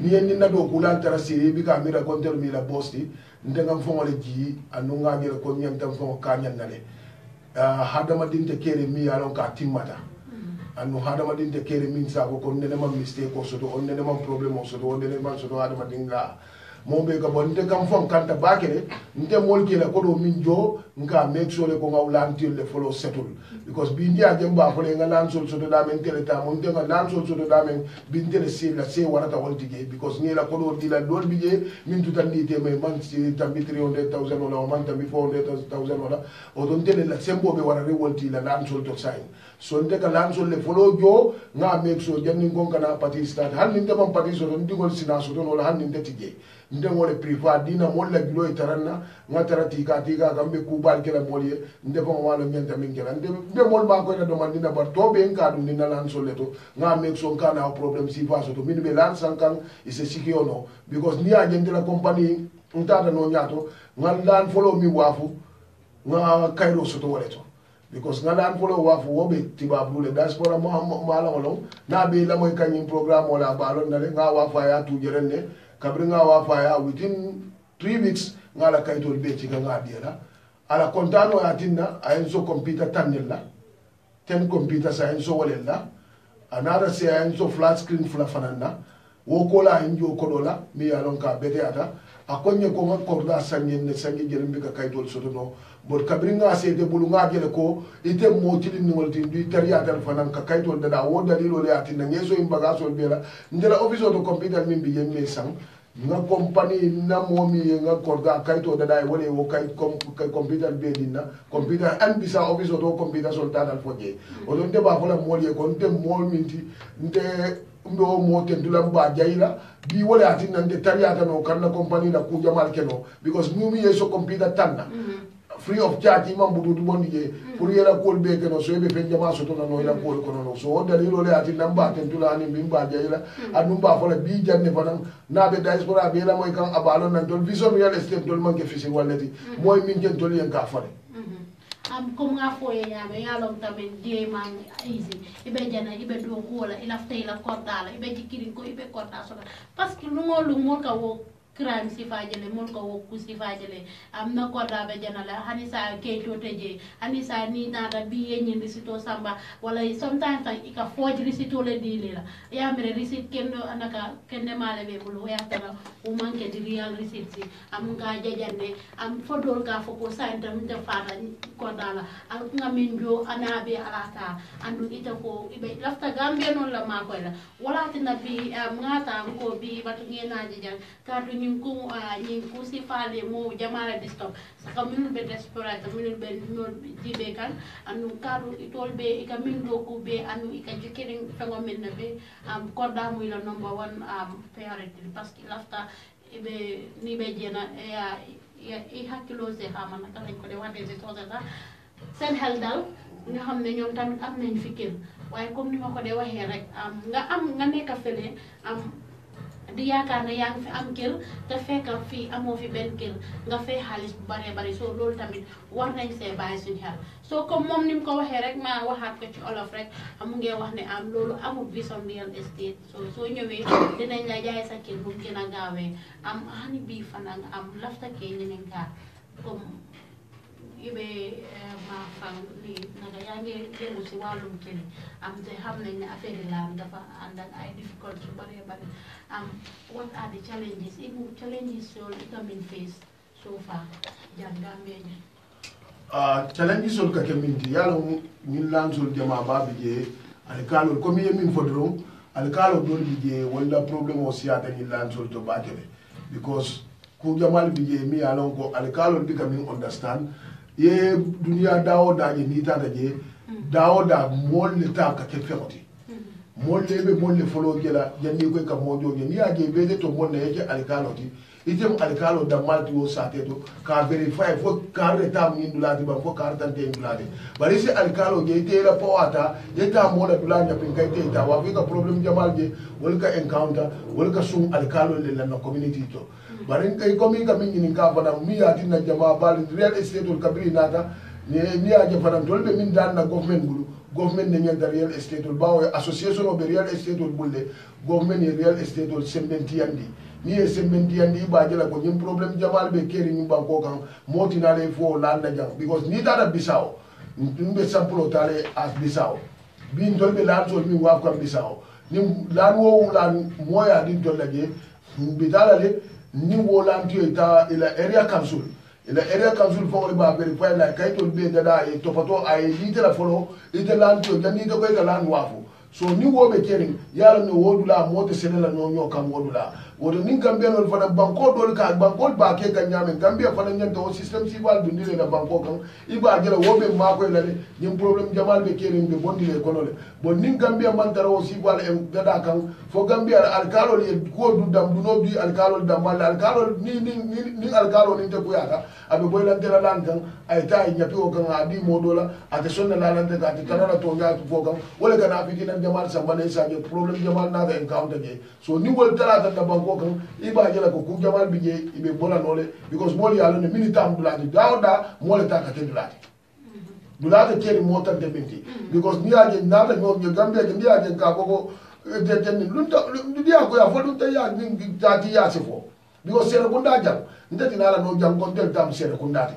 ni yenni na do kula tara siri bika mira konter mi la bosti nte ngam fo wala ji anu ngajere ko nyanta fo kanyan nale hadama dinte kere mi alon ka timmata anu hadama dinte kere min sa ko nene ma mistake ko soto on nene ma problem o soto on nene ma soto hadama dinga mombe ka bon nte kam fon kanta bakere nte mol kila ko do min jo nka make sure ko ngawlanti le follow settle because bi ndia jemba ko le ngalan sol soto da men tele ta mon tenga lan sol soto da men bin tele se la se warata woltige because ni la ko do dila dol bi je min tutandi te me man si tambi 300,000 wala man tambi 400,000 wala o don tele la sembo be wara re wolti la lan sol to sign so nte ka lan sol le follow jo nga make sure janni gon kana party start han ni te man party so don digol sina so don wala han ni te tije nde ngole priva dina molla gilo itaranna ngatara tika kambe kubal kala molye nde ko wala nyanta min kala nde mol ba ko na do man dina bar to be en kadu dina lan soleto nga make so kana problem si fa so to min be lan sankan ise sikiono because ni agent la company untata no nyato ngal lan follow mi wafu nga kairo so to waleto because nga lan follow wafu wobe tibabu le diaspora mala wala na be la moy kanyim programme wala balon na nga wafa ya tu jerenne kabri nga wafaya within 3 weeks nga la kaytol be ci nga diela ala kontano ya tinna ayen so computer tanella 10 computer science so walella another say ayen so flat screen fula fananda wo kola injo kodola mi yalon ka bete ata akonye ko nga korda sangen ne sangi jelimbi ka kaytol soto no bot kabri nga sete bulu nga gele ko ite mo tilin ni wolti du tariya tan fanan ka kaytol da wo dalilo le atinna ngeso imbaga so bela ndela office to computer min bi yemme sang nga company na momi nga korda kayto da dai wole wo kay computer be dinna computer an bisa office to computer so tanal foje o don de ba fola moli ko nte mol minti nte ndo mo tendula ba jayla bi wole atinna nde tariya tan o kanna company la ku jamal keno because mumi yeso computer tanna free of charge imam budu bondi je pour yela kol be keno so be fen jama so to no ila kol kono no so dalilo le ati namba tentula ni bimba jayla anu ba fola bi janne fanan na be diaspora be la moy kan abalo nan dol vision real estate dol manke fisi walati moy min ken tol yen ka fale comme nga foye yaame yalom tamen die man easy ibe jana ibe do ko la ila ftay la korda la ibe jikiri ko ibe korda so parce que lu ngol ka wo crime si fajele mon ko wokku si fajele amna ko dabe janala hanisa ke toteje hanisa ni nada bi yenyi risito samba wala sometimes ika forge risito le dilela ya mere receipt kendo anaka kende male be bulu ya tara o manke di real receipt si am nga jajande am fodol ka foko santa mun ta fata ko dala al nga minjo anabe alata andu ita ko ibe lafta gambe non la ma ko la wala tinabi ngata ko bi batu ngena jajan ka ñing ku si faale mo jamala distom saka minul be desperate minul be nol jibe kan anu kadu itol be ika min do ku be anu ika jikiring fango min be korda muy la number 1 priority parce que lafta ibe ni be jena ya i hakkilo se xama naka lañ ko de wate ci toga sen xel dal nga xamne ñom tamit am nañ fikir waye comme ni mako de waxe rek nga nekk fele di yaakaar ne yaa ngi fi am kër te fekk fii amoo fi benn kër nga fay xaalis bu baree bari soo loolu tamit war nañ see bàyyi suñu xel soo comme moom ni mu ko waxee rek ma waxaat ko ci olof rek mu ngi wax ne loolu amul vision real estate soo ñëwee dinañ la jaay sa kër bu mu gën a gaawee hani bii fana nga lafta kee ñeneen kaa comme ibe ma fang li naka yaa ngi yëngu si wàllum kër te xam nañ ne affaire yi laan dafa ànd ak ay difficulté bare bare what are the challenges even challenges you'll becoming face so far Gambia challenges sol ka keminti yalo min lan sol jama babi je alkalo comme yemin fodro alkalo don bije wala problem o siata ni lan sol to batele because ku jamal bije mi alon ko alkalo becoming understand ye dunia dawo da ni tata je dawo da molle ta ka ke fekoti molle be molle folo jela janni ko ka mojo ni aje be de to monne yake alkaloti item alkalo da malti wo sate to ka verify fo ka reta min dulati ba fo ka tan te dulati bari si alkalo je te la powata je ta mola dulanya pin kai te ta wa ka problem jamal je wal ka encounter wal ka sum alkalo le la community to bari kai komi ka min ni ka bana mi ya tinna jama bal real estate ul kabri nata ni aje fana dolbe min dan na government bulu government ne nyanta real estate ul bawo association of real estate ul bulle government ni real estate ul sembenti yandi ni e sembenti yandi ba jela ko nyim problem jamal be keri ni banko kan moti na le fo landa jang because ni dada bisao ndumbe sample tale as bisao bin dolbe lan sol mi wa ko bisao ni lan wo lan moya din dollaje bitala le ni wo lan ti ta ila area council ila area council fo ba verify la kay to be dada e topato ay litera folo ite lan to jani to ko lan wafu so ni wo be kering yalla no wodula mota senela no nyo kam wodula wodo nin gambia non fana banko dol ka banko ba ke kan nyame gambia fana nyanta o system civil du ndile na banko kan iba jela wo be ma ko la le nim problem jamal be kering be bondi le kono le bon nin gambia man tara o civil en dada kan fo gambia alkalo le ko du dam du no bi alkalo dam mal alkalo ni alkalo ni te kuyaka abe boy lan tela lan kan ay tay nyapi o kan adi modola ate sonna la lan te ka te tanala to ga fo kan wala kana fi dinan jamal sambane sa je problem jamal na da encounter je so ni wol tara da banko kan iba jela ko ku jamal bije ibe bola nole because moli yalo ne minita am dulati dawda mole ta ka te dulati keri mota de binti because ni aje nada no gambia je ni aje ka ko de ni lunta dia ko ya fo lunta ya ni tati ya se fo because sere ko ndajal ndati nala no jam kon del tam sere ko ndati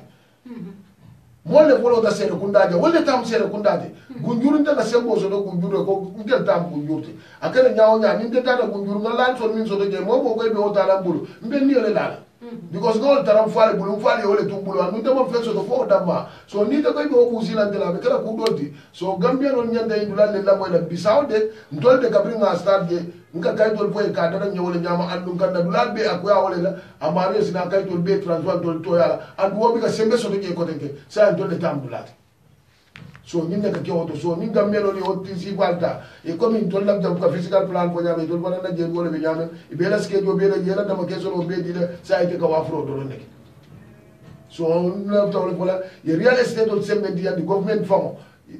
molle folo da sere ko ndaja wolle tam sere ko ndati gunjurunta na sembo so do gunjuro ko ndel tam gunjurti akere nyaawo nya ni ndeta da gunjuru ngala so min so do je mo ko be o tala bulu mbe ni ole dala because gol taram faale bulu faale ole tu bulu anu tama feso do fo damma so ni da ko be o busila ndela be kala ku dolti so gambia non nyanda indula le la moy la bisaw de ndolde kabri nga stade nka kaytol foye ka dara ñewole ñama andum kanda dulal be akuya wole la amare sina kaytol be transfer tol to yala andu wobi ka sembe so to je ko tenke sa ndol de tam dulati so ñin ka ke woto so ñin gambelo ni otti si walta e comme tol lam jam ka physical plan ko ñame tol bana na je wole be ñame e be la ske do be la yela dama ke so no be di sa ite ka wafro do nek so na tol ko la ye real estate tol sembe di and government famo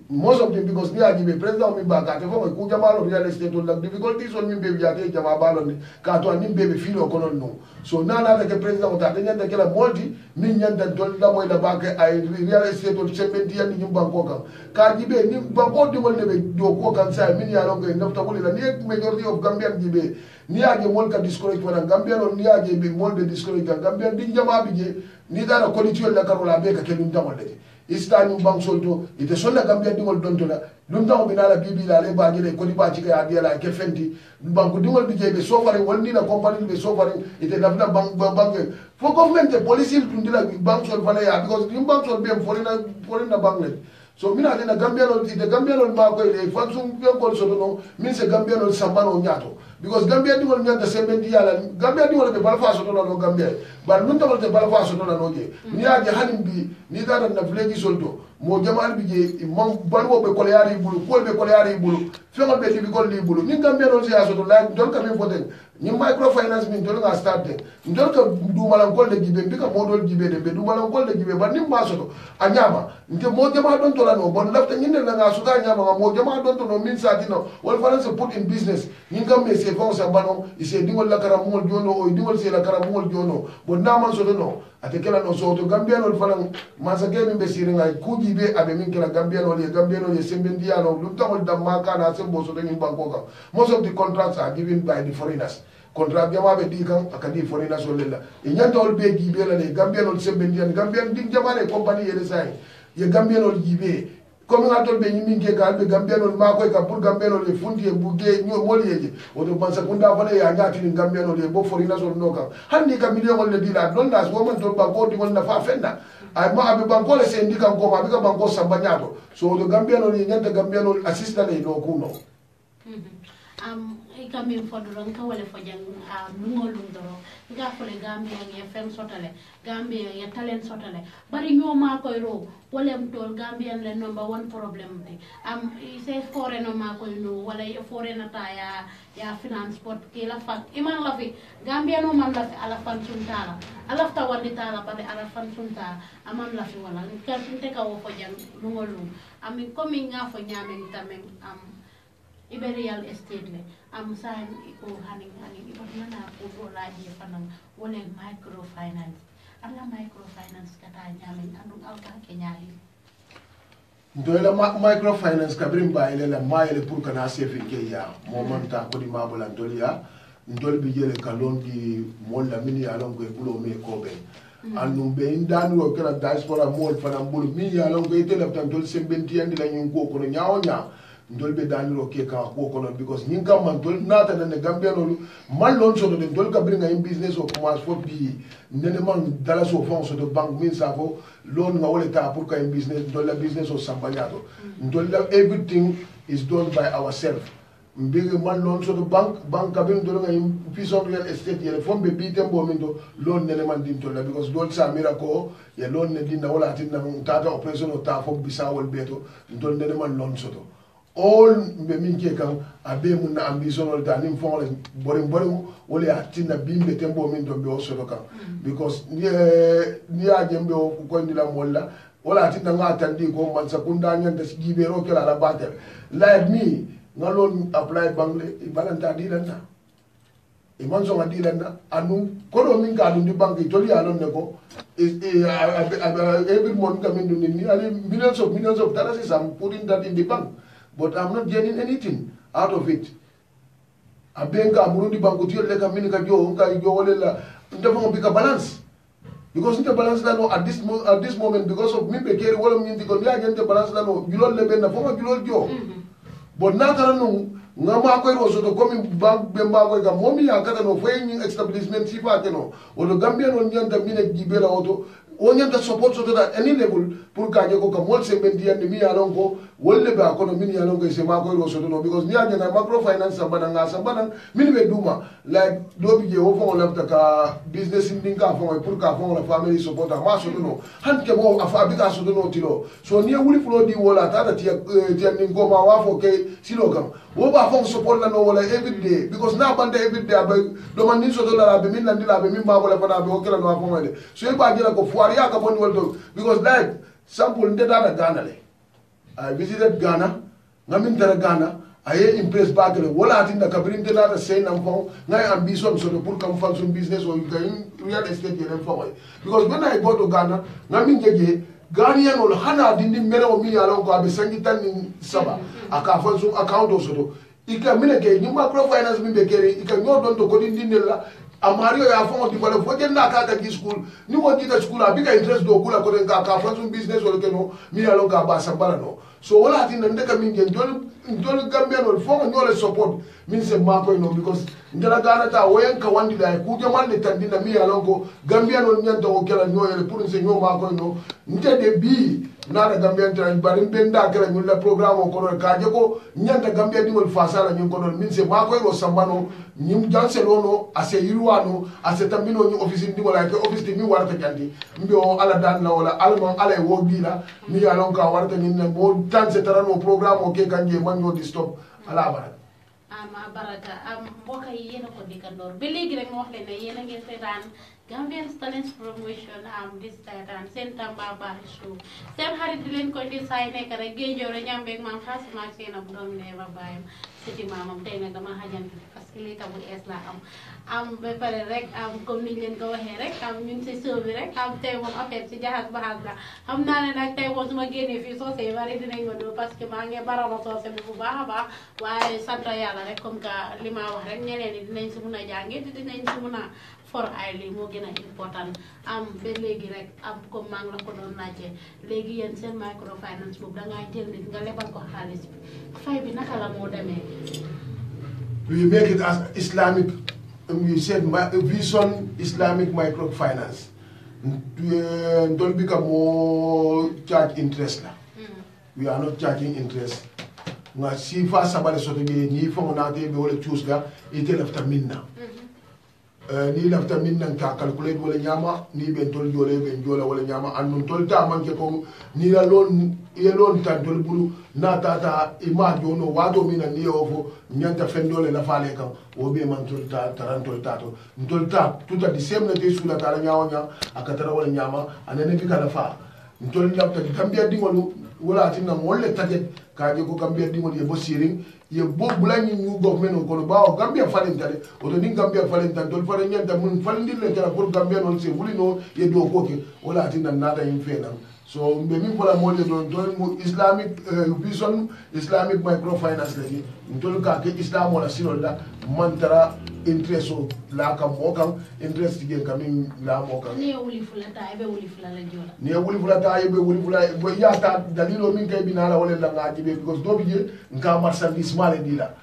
most of them because ni aji be president mi ba ka te fo ku jamalo real estate la difficulties on mi be jate jama balon ni ka to ni be filo kono no so na ke president ta te nyanda kala molti ni nyanda dol la moy la ba ke ay real estate on sembe di and ni banko kan ka ji be ni banko di mol ne be do ko kan sa min ya longo no ta la ni majority of gambian ji be ni aji mol ka discourage wala gambian on ni aji be mol be discourage gambian di jama bi je ni da ko li la karola be ka ke dum tamol de istani bang solto ite sonna gambia dingol dontola dum taw binala bibi la le baajele ko di baaji ka adiya la ke fenti banko dingol bi jebe sofari wonni na company be sofari ite dafna bang fo government police dum dila bang sol fala ya because dum bang sol be forina bangle so mina na gambia no ite gambia no ma ko le fansum be ko so no min se gambia no sambano nyato because Gambia di wol nyanta sembendi yala Gambia di wol be balfa so to no Gambia bar nun tawol te balfa so to no je ni aje hanim bi ni da na village soldo mo jamal bi je mon balwo be kolyari bulu ko be kolyari bulu fengol be libi gol li bulu ni Gambia non si aso to la dol ka min foten ni microfinance min dol nga start dol ka du malan gol de gibe mbika modol gibe de be du malan gol de gibe bar ni ma so to anyama nte mo jamal don to la no bon lafta nyinde na nga so ka nyama mo jamal don to no min satino wal faranse put in business ni Gambia se fon sa bano ise dingol la karamul jono o dingol se la karamul jono bon na man so to no ate kala no so to Gambia no fanan masake min be siringa kuji be abe min kala Gambia no ye sembendi yalo lu tawol damma kana sembo so to ni banko ka most of the contracts are given by the foreigners contract jama be di kan akadi foreigners o lela e nyantol be gibe la le Gambia no sembendi an Gambia din jama le company ye sai ye Gambia no gibe comme ngatol be nyimi ke ka be Gambia no ma ko ka pour Gambia no le fundi e buge nyo moli yeje o to bansa kunda fale ya nyati ni Gambia no le bo foreigners o no kan handi ka million o le dila don das woman to banko di won na fa fenna ay ma abe banko le sendi kan ko ma be ka banko samba nyato so to Gambia no le nyanta Gambia no assistant le no kuno ikamin fodoro nka wale fojang lungolung doro nga fole Gambia nge fem sotale Gambia nge talent sotale bari ñoma koy ro wolem tol Gambia le number one problem de se fore no ma koy no wala fore na ta ya finance sport ke la fak iman la fi Gambia no man la fi ala fan suntala ala ta wandi tala pare ala fan sunta amam la fi wala ka tinte ka wo fojang lungolung ami komi nga fo nyame tamen ibe real estate le sain ko haning ibo mana ko laji fanam wala microfinance ala microfinance kata nyamin andung alka ke nyaali ndoyla microfinance kabrim ba ile la mayele pour kana sefi ke ya momanta ko di mabula ndolia ndol bi jele kalon di molla mini alon ko bulo me ko be andum be ndanu ko kala diaspora mol fanam bulu mi alon ko itele tan dol sembenti andi la nyun ko kono nyaaw nyaaw ndol be daniro ke ka ko kono because nyin kam man dol nata ne Gambia no man lon so de dol ka bringa in business o commence fo bi nene man dala so fon so de bank min sa fo lon nga wole ta pour ka in business dol la business o sambanyato ndol la everything is done by ourselves mbiri man lon so de bank ka bin dol nga in pison real estate yele fo be bi tembo min do lon nene man din to la because dol sa miracle ye lon ne din na wala tin na tata operation o ta fo bisa wol beto ndol nene man lon so to all be min ke kan abe mun na ambition ol tanim fon borim wole atina bimbe tembo min do be o so kan because ni a jembe o ko ndi la molla wala atina nga tandi ko man sakunda nyanda gibe ro kala la batel like me ngalon apply bangle balanta di lana e man so ngadi lana anu ko do min ka di banki to li alon ne ko every month kamin do ni ali millions of dollars I'm putting that in the bank. But I'm not getting anything out of it. Abenga murundi banku tiyo leka mini ka jo wale la ndafo bika balance because inte balance la no at this moment because of me be keri wala mindi ko ya gente balance la no gilol le ben na fo gilol jo but natara no ngama ko ro so to komi bank be mba ko ga momi ya kata no fo yin establishment sifa ke no o do Gambia no nyanda mine gibela auto o nyanda support so that any level pour ka ko ka mol se bendi and mi alon ko wolle ba ko no min yalon ko se ma ko ro so no because ni ajana microfinance sabana min be duma like do bi je o fo lafta ka business in dinga fo pour ka fo la family support ma so no han ke mo afa bi ka so no tilo so ni wuli flo di wala tata ti ni ko ma wa fo ke silo kam wo ba fo support la no wala every day because na bande every day ba do man ni so do la be min nan di la be min ma wala fana be o kala no fo de so e ba jira ko foari ya ka bon wol because like sample ndeta na Ghana le I visited Ghana ngamin tara Ghana aye impress bagale wala atinda kabrin ndeta na say nam fon ngai ambition so pour come function business or you can real estate yelen fo because when I go to Ghana ngamin jeje Ghanaian ol hana dindi mere o mi yalo ko abe sangi tan saba aka function account so do ika mine ke ni microfinance min be kere ika ngodon to godin la amario ya fo di bale fo jenna ka ka school ni mo di ka school abika interest do kula ko den ka function business or keno mi yalo ga ba sambala no so wala tin nde ka min gen dol Gambia no fo nyole support min se ma ko no because ndela Ghana ta woyen ka wandi la ku jamal le tandina mi yalo ko Gambia no nyanta o kala nyoyele pour se nyoma ko no nte de bi nada Gambia tan bari benda kala ñun la programme ko ka je ko ñanta Gambia dingol fasala ñun ko don min se ma koy ro sambano ñim janse lono ase yirwano ase tambino ñu office dingol ay ko office mi warata jandi mbi o ala dan la wala alma ala e wo bila mi ya lon ka warata ñin ne mo tan se tarano programme o ke kanje man yo di stop ala baraka baraka mbokk yi yéen a ko diggandoor ba léegi rek ma wax leen ne yéen a ngi seetaan Gambian Talents Promotion di seetaan seen Tambambalu show seen xarit di leen koy di saay nekk rek géejoore ñambeeg maam xaasima ak seen ab doom ne ba bàyyam siti maamam tey nag dama xajanti parce que lii tabu ees laa am ba pare rek comme niñ leen ko waxee rek ñu ngi si show bi rek tey moom affaire si jaxas baxas la xam naa ne nag tey moom su ma génnee fii soose yi bari dinañ ma doo parce que maa ngi barama soose bi bu baax a baax waaye sant yàlla rek comme que li ma wax rek ñeneen ñi dinañ si mun a jàngee te dinañ si mun a for ay lii moo gën a important ba léegi rek comme maa ngi la ko doon laajte léegi yéen seen microfinance boobu dangaa jël nit nga lebal ko xaalis bi fay bi naka la moo demee. We make it as Islamic. We said Vision Islamic Microfinance. Don't become more charge interest la. We are not charging interest. Nga si fa sabale soto ni fa na te be wala choose ga ite lafta minna. Ni lafta minna ka calculate wala nyama ni ben tol jole ben jola wala nyama annun tol ta manke ko ni la lon ye lon tan tol bulu na tata ima jono wato mina ni ofo nyanta fendole la fale kan o be man tol ta tarantol tato tol ta tuta di semna te sula tala nyawonya akatara wala nyama anene bi kala fa tol lafta Gambia dingolu wala tinna molle taget kaje ko Gambia dingol ye bo siring ye bo bulani ñu government ko ba Gambia falintale o to ni Gambia falintan tol fare nyanta mun falindile tara pour Gambia non se wulino ye do ko ke wala tinna nada yim fenam so mbe min fola mole don mo Islamic Vision Islamic Microfinance lagi ntol ka ke Islam wala sinol la mantara interest o la kam mo kam interest gen kam la mo kam ni wuli fulata be wuli fulala jola ni wuli fulata be wuli fulata bo ya ta dalilo min kay binala wala la ngaji be because do biye nka marchandise male dila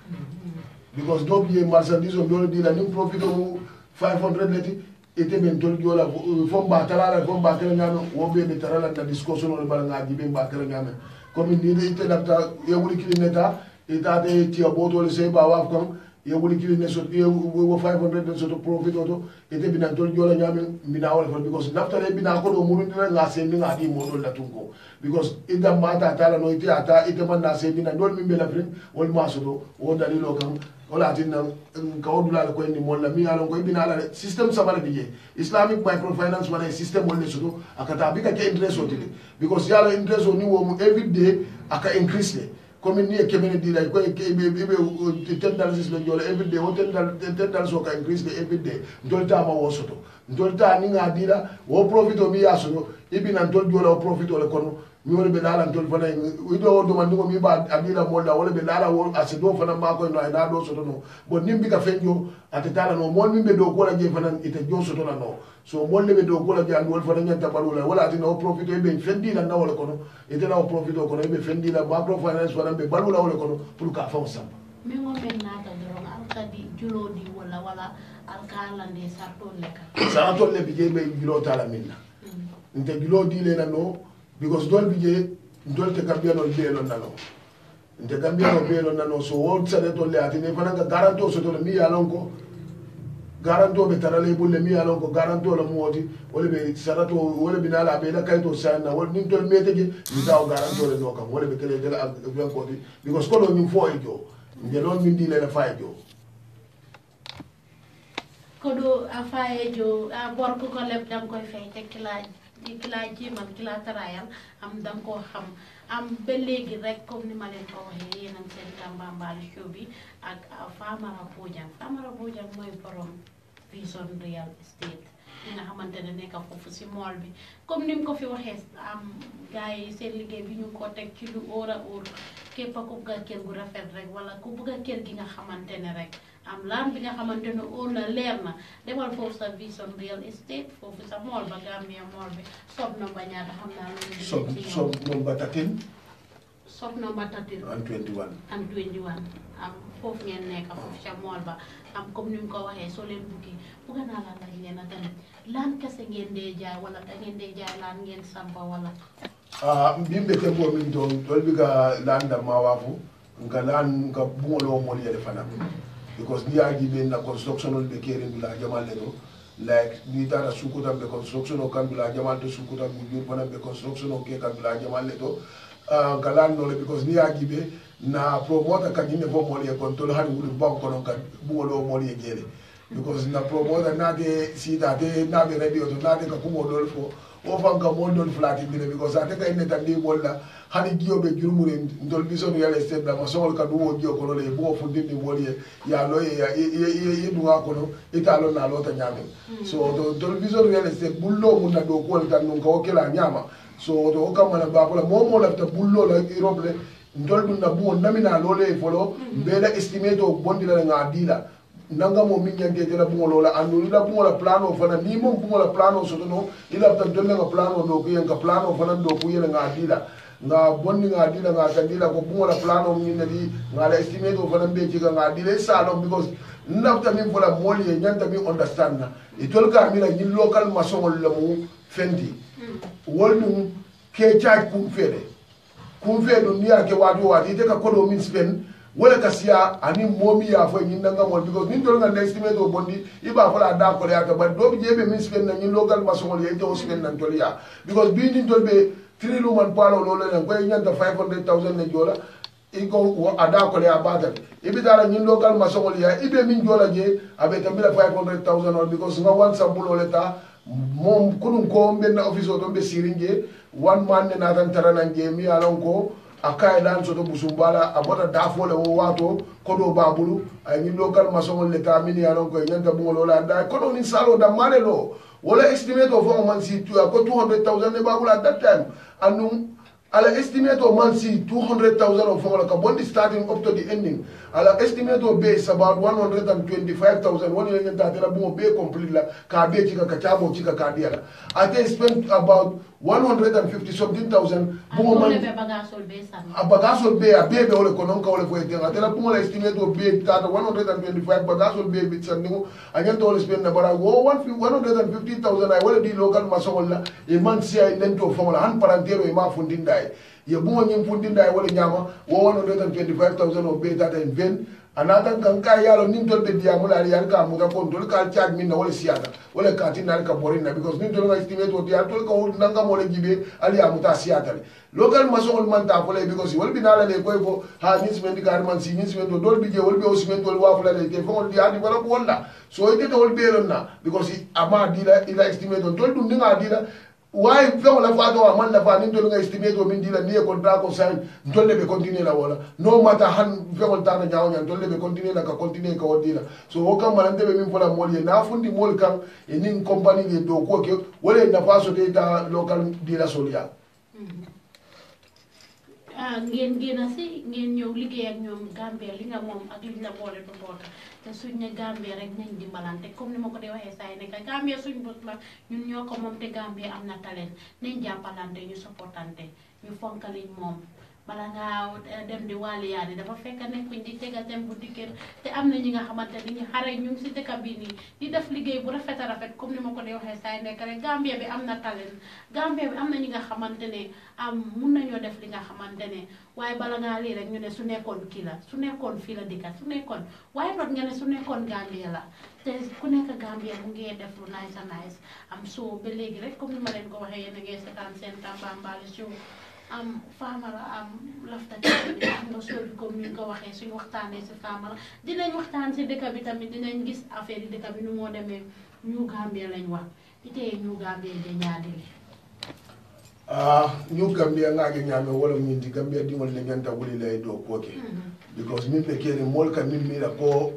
because do biye marchandise o do dila nim profit o 500 leti ete ben tol jola fomba talala fomba kala nyano wo be be tarala na discussion o bala ngaji be ba kala nyame comme ni ite dapta ye wuli kilineta eta de ti aboto le se ba waf kam ye wuli kiline so ye wo 500 so to profit auto ete binan tol jola nyame bina wala for because nafta le bina ko do murundi na se mi ngadi mo do la tunko because ida mata tala no ite ata ite man na se bina dol mi be la frin wol maso do wo dalilo kam wala tinna ka odula ko ni molla mi alon ko bina la system sabara diye Islamic Microfinance wala system wala so akata bika ke interest o tili because yala interest o ni wo every day aka increase le comme ni e kemene di la ko e be $10 la jola every day o $10 so ka increase le every day dolta ma wo soto dolta ni nga dira wo profit o mi yaso ibina dol jola o profit o le kono mi wala be dala tol fana wido do man mi ba adila molla wala be dala wo asido fana ma ko no na do soto no bon nimbi ka fenjo atetala no mon mi be do ko la je fana ite jo soto la no so mon le be do ko la je andol fana nyanta balula wala atina o profit e be fendi la na wala kono ite na o profit o kono e be fendi la microfinance wala be balula wala kono pour ka fa samba mi ngo ben nata do alkadi julodi wala alkala de sarto leka sarto le bije be julo tala minna nte julo di le na no because dol bije dol te Gambia no belo nano nte Gambia no belo nano so wo sare to le atine fana ga garanto so to mi yalon ko garanto be tarale bulle mi yalon ko garanto la moti wala be sarato wala be nala be la kayto sanna wala nin tol metege mi daw garanto le no kam wala be kele de la ben ko di because ko do min fo e jo nde non min di le la fa e jo ko do afaye jo bor ko ko leb dang koy fay te kila jimal kila tarayal dang ko xam ba léegi rek comme ni ma leen ko waxee yéen am seen Tambambalu show bi ak Famara Bojang mooy borom Vision Real Estate li nga xamante ne nekk foofu si mool bi comme ni mu ko fi waxee gars yi seen liggéey bi ñu ko teg ci lu óor a óor képp ku bëgg a kër gu rafet rek wala ku bëgg a kër gi nga xamante ne rek laan bi nga xamante ne óor na leer na demal foofu sa Vision Real Estate foofu sa mool ba Gambia mool bi sob na ba ñaata xam naa loolu sob number 13 sob number 13 and 21 foofu ngeen nekk foofu sa mool ba comme ni mu ko waxee soo leen bugg naa la laaj leen a tamit laan kese ngeen dee jaay wala da ngeen dee jaay laan ngeen sampa wala bimbe tembo min to dolbiga landa mawafu nga lan nga bungolo mo yele fana because ni aji be na construction be kere dula jamal ledo like ni tara sukuta be construction o kan dula jamal to sukuta bu jur fana be construction o ke kan dula jamal ledo nga lan no because ni aji be na promoter kan ni bo mo ye control han wulu bank kono kan bungolo mo ye jele because na promoter na de sita de na be radio to na de ka kumo dol fo o fanka mo don flati dire because ate kay neta ndi bolla hani giyo be jurmure ndol bison yale step da masol ka duwo giyo ko le bo fu dindi woli ya lo ye duwa ko no italo na lo ta nyame so dol bison yale step bullo mun na do ko tan non ko kela nyama so to kam mana ba ko mo la ta bullo la iroble ndol dun na buwo namina lo le folo mbela estimate o bondi la nga dila nanga mo min nyande de la bungo la andu la bungo la plano fana ni mo bungo la plano so no ila ta dolle nga plano do ko yenga plano fana do ko yela nga dila nga bonni nga dila nga kandila ko bungo la plano min ne di nga la estimate do fana be ci nga dila salon because nafta min fola moli e nyanta mi understand na e tolka mi la ni local mason la mu fendi wolnum ke charge kum fede ni ake wadi de ka kodo min spend wala kasiya ani momi ya fo nyin nga mo because nin dol nga estimate o bondi iba fala da ko ya ka ba do bi jebe min spend na nyin local mason ye to spend nan tol ya because bi nin dol be 3 luman palo lo le ko nyanta 500,000 ne jola iko ada ko ya bata ibi dara nyin local mason ya ibe min jola je abe tambila 500,000 because nga wan sambulo leta mom kunun ko mbenna office o to be siringe one man ne na tan tarana nge mi alon ko akay dan soto busumbala abota dafole o wato kodo babulu ay ni local mason le tamini alon ko nyanta bungolo la da kodo ni salo da malelo wala estimate of man si tu ko 200,000 ne babula at that time anum ala estimate of man si 200,000 of la ka bondi starting up to the ending ala estimate of base about 125,000 woni le nyanta tela bungo be complete la ka be chika ka chabo chika ka dia ate spent about 150 something thousand bungo man bagasol be a bebe ole konon ka ole fo etenga tela bungo la estimate of be tata 125 bagasol be bit sanningo anyanta ole spend na bara 150,000 ay wala di local mason la e man si ay lento fo la han parantero e ma fundinda ye bungo nyim fundinda ay wala nyama 125,000 of be tata in vain anata kan ka yalo nin tol be diamu la yar ka muta kon tol ka charge min na wala siata wala ka tin na ka borin na because nin tol ga estimate o dia tol ka nanga mo le gibe ali amuta siata local mason man ta fole because wal bi nala le koy ko ha ni cement gar man si ni cement do dol bi je wal bi o cement wal wa fula le te fo di adi wala ko wala so ite to wal be lon na because ama dila ila estimate o dol dum ninga dila why fɛn la fa dɔn a man nafa ni tolu ka estimate o min di la ni ye contrat ko sign ntolu de bɛ continuer la wala no matter han fɛn ta na ɲawo ɲa ntolu de bɛ continuer la ka continuer ka o di la so o kama n tɛ bɛ min fɔ la mɔli ye n'a fundi mɔli kan ni compagnie de do ko kɛ o de nafa so de ta local di la soliya ngeen génn si ngeen ñëw liggéey ak ñoom Gambia li nga moom ak liñ la boole du boota te suñ ne Gambia rek nañ dimbalante comme ni ma ko dee waxee saa yi nekk Gambia suñ bët la ñun ñoo ko moom te Gambia am na talent nañ jàppalante ñu supportante ñu fonkaliñ moom bala ngaa dem di wàlliyaani dafa fekk nekkuñ di tega tem bu dikkër te am na ñi nga xamante ni ñu xare ñu ngi si dëkk bi nii di def liggéey bu rafet a rafet comme ni ma ko dee waxee saa yi nekk rek Gambia bi am na talent Gambia bi am na ñi nga xamante ne mun nañoo def li nga xamante ne waaye bala ngaa lii rek ñu ne su nekkoon kii la su nekkoon fii la dikka su nekkoon waaye not nga ne su nekkoon Gambia la te ku nekk Gambia mu ngi def lu nice a nice am so ba léegi rek comme ni ma leen ko waxee yéen a ngi seetaan seen Tambambalu show Famara lafta ci am nga sori comme ni ko waxee suñu waxtaanee si Famara dinañ waxtaan si dëkk bi tamit dinañ gis affaire yi dëkk bi nu moo demee ñu Gambia lañ wax itee ñu Gambia de ñaadili ñu Gambia ngake ñame wala min di Gambia di wol le ñanta wuli lay do koke because min be kene mol ka min mira ko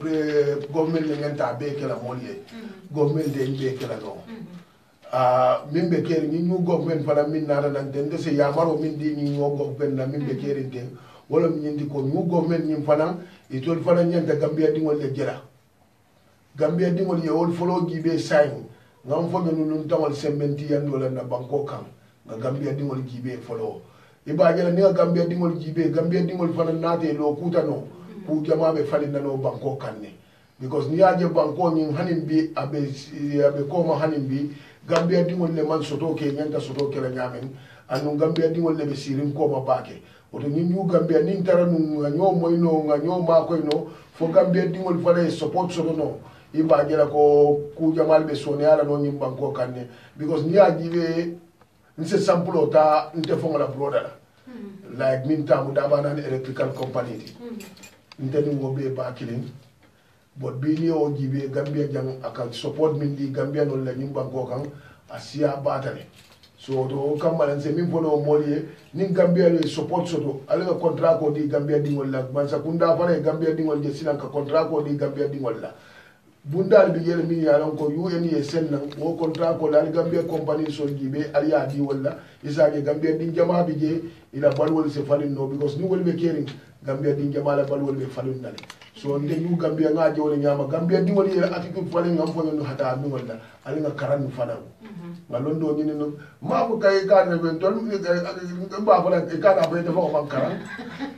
government le ñanta be kala mol ye government de be kala no min be kere ni ñu government fana min nana nan den se yamaro min di ni ñu government na min be kere den wala min di ko ñu government ñim fana e tol fana ñanta Gambia di wol le jera Gambia di wol ye wol folo gibe sign ngam fo be nu tawal sementi yando la na banko kan nga Gambia di wol gibe folo iba jela ni Gambia di wol gibe Gambia di wol fana nate lo kutano ku jama be fali nano banko kanne because ni aje banko ñin hanin bi abe ko ma hanin bi Gambia di wol le man soto ke ñanta soto ke la ñamen anu Gambia dingol lebe sirin ko ma bake oto ñu Gambia nin tara nu ñoo moy no ñoo ma koy no fo Gambia dingol fale support so no iba jela ko ku jamal be sone ala no nyim banko kanne because ni ajibe nse sample ta nte fonga la broda like min tamu daba nan electrical company nte ni mo be ba kilin but bi ni o jibe Gambia jang aka support min di Gambia no la nyim banko kan asia batale so to kambalan se min fono moliye ni Gambia le support soto ala ka contrat ko di Gambia dingol la man sakunda fare Gambia dingol je sinan ka contrat ko di Gambia dingol la bundal bi yele min yalan ko UNE sen nan wo contrat ko la Gambia company so jibe aliya di wala isa ge Gambia din jama bi je ila balwol se falin no because ni wolbe kering Gambia din jama la balwol be falin dal so nde ñu Gambia nga jewle nyama Gambia dingol yele atiku falin ngam fo ñu hata mi wala ali nga karan fanan malon do ñu no ma ko kay ka ne ben tol ba fa la ka da be defo man karan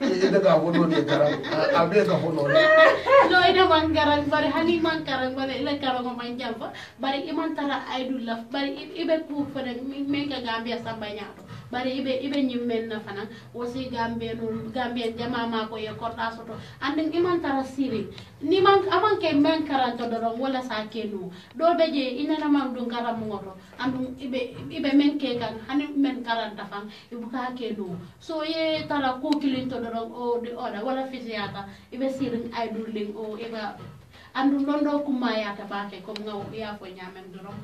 e daga fo do ni karan abe ka fo no no ida man karan bari hani man karan bari ila karan man jamfa bari iman tara aidul laf bari ibe ku fa de men ka Gambia samba nyaato bari ibe nyimmen na fana wosi Gambia no Gambia jama ma ko ye korta soto andin iman tara siri ni man aman ke men karan to doron wala sa kenu do be je inana man dun karam ngoto andum ibe men ke kan hani men karan ta fam ibu ka kenu so ye tara ko kilin to doron o de oda wala fisiata ibe sirin ay durling o iba andu londo kumayata bake ko ngaw ya fo nyamen doron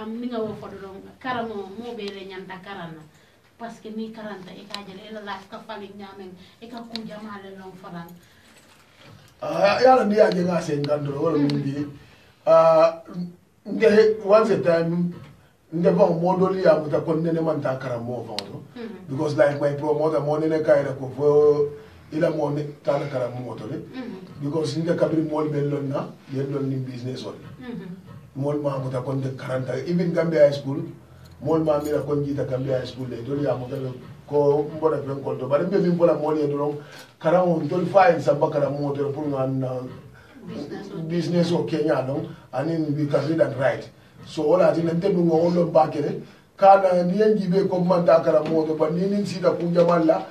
ni ngaw fo doron karamo mo be le nyanda karana parce que ni karanta e ka jele ela life ka fali nyamen e ka ku jamale lon faran yala ni aje nga sen gandoro wala ndi nge once a time nde ba modoli ya buta kon nene man ta karamo fawto because like my promoter mo nene kayra ko fo ila mo ne ta karamo to le because nde kabri mol be lonna yellon ni business on mol ma buta kon de 40 even Gambia high school mol ma mira kon jita Gambia high school le doli ya mo ko mbona fen ko to bari be min bola mol ye do karamo dol fine samba karamo to pour ngan business o Kenya no and we can read and write so wala tin nte du ngolo bakere kana ni enji be ko man ta karamo to ba ni nin sida ku jamalla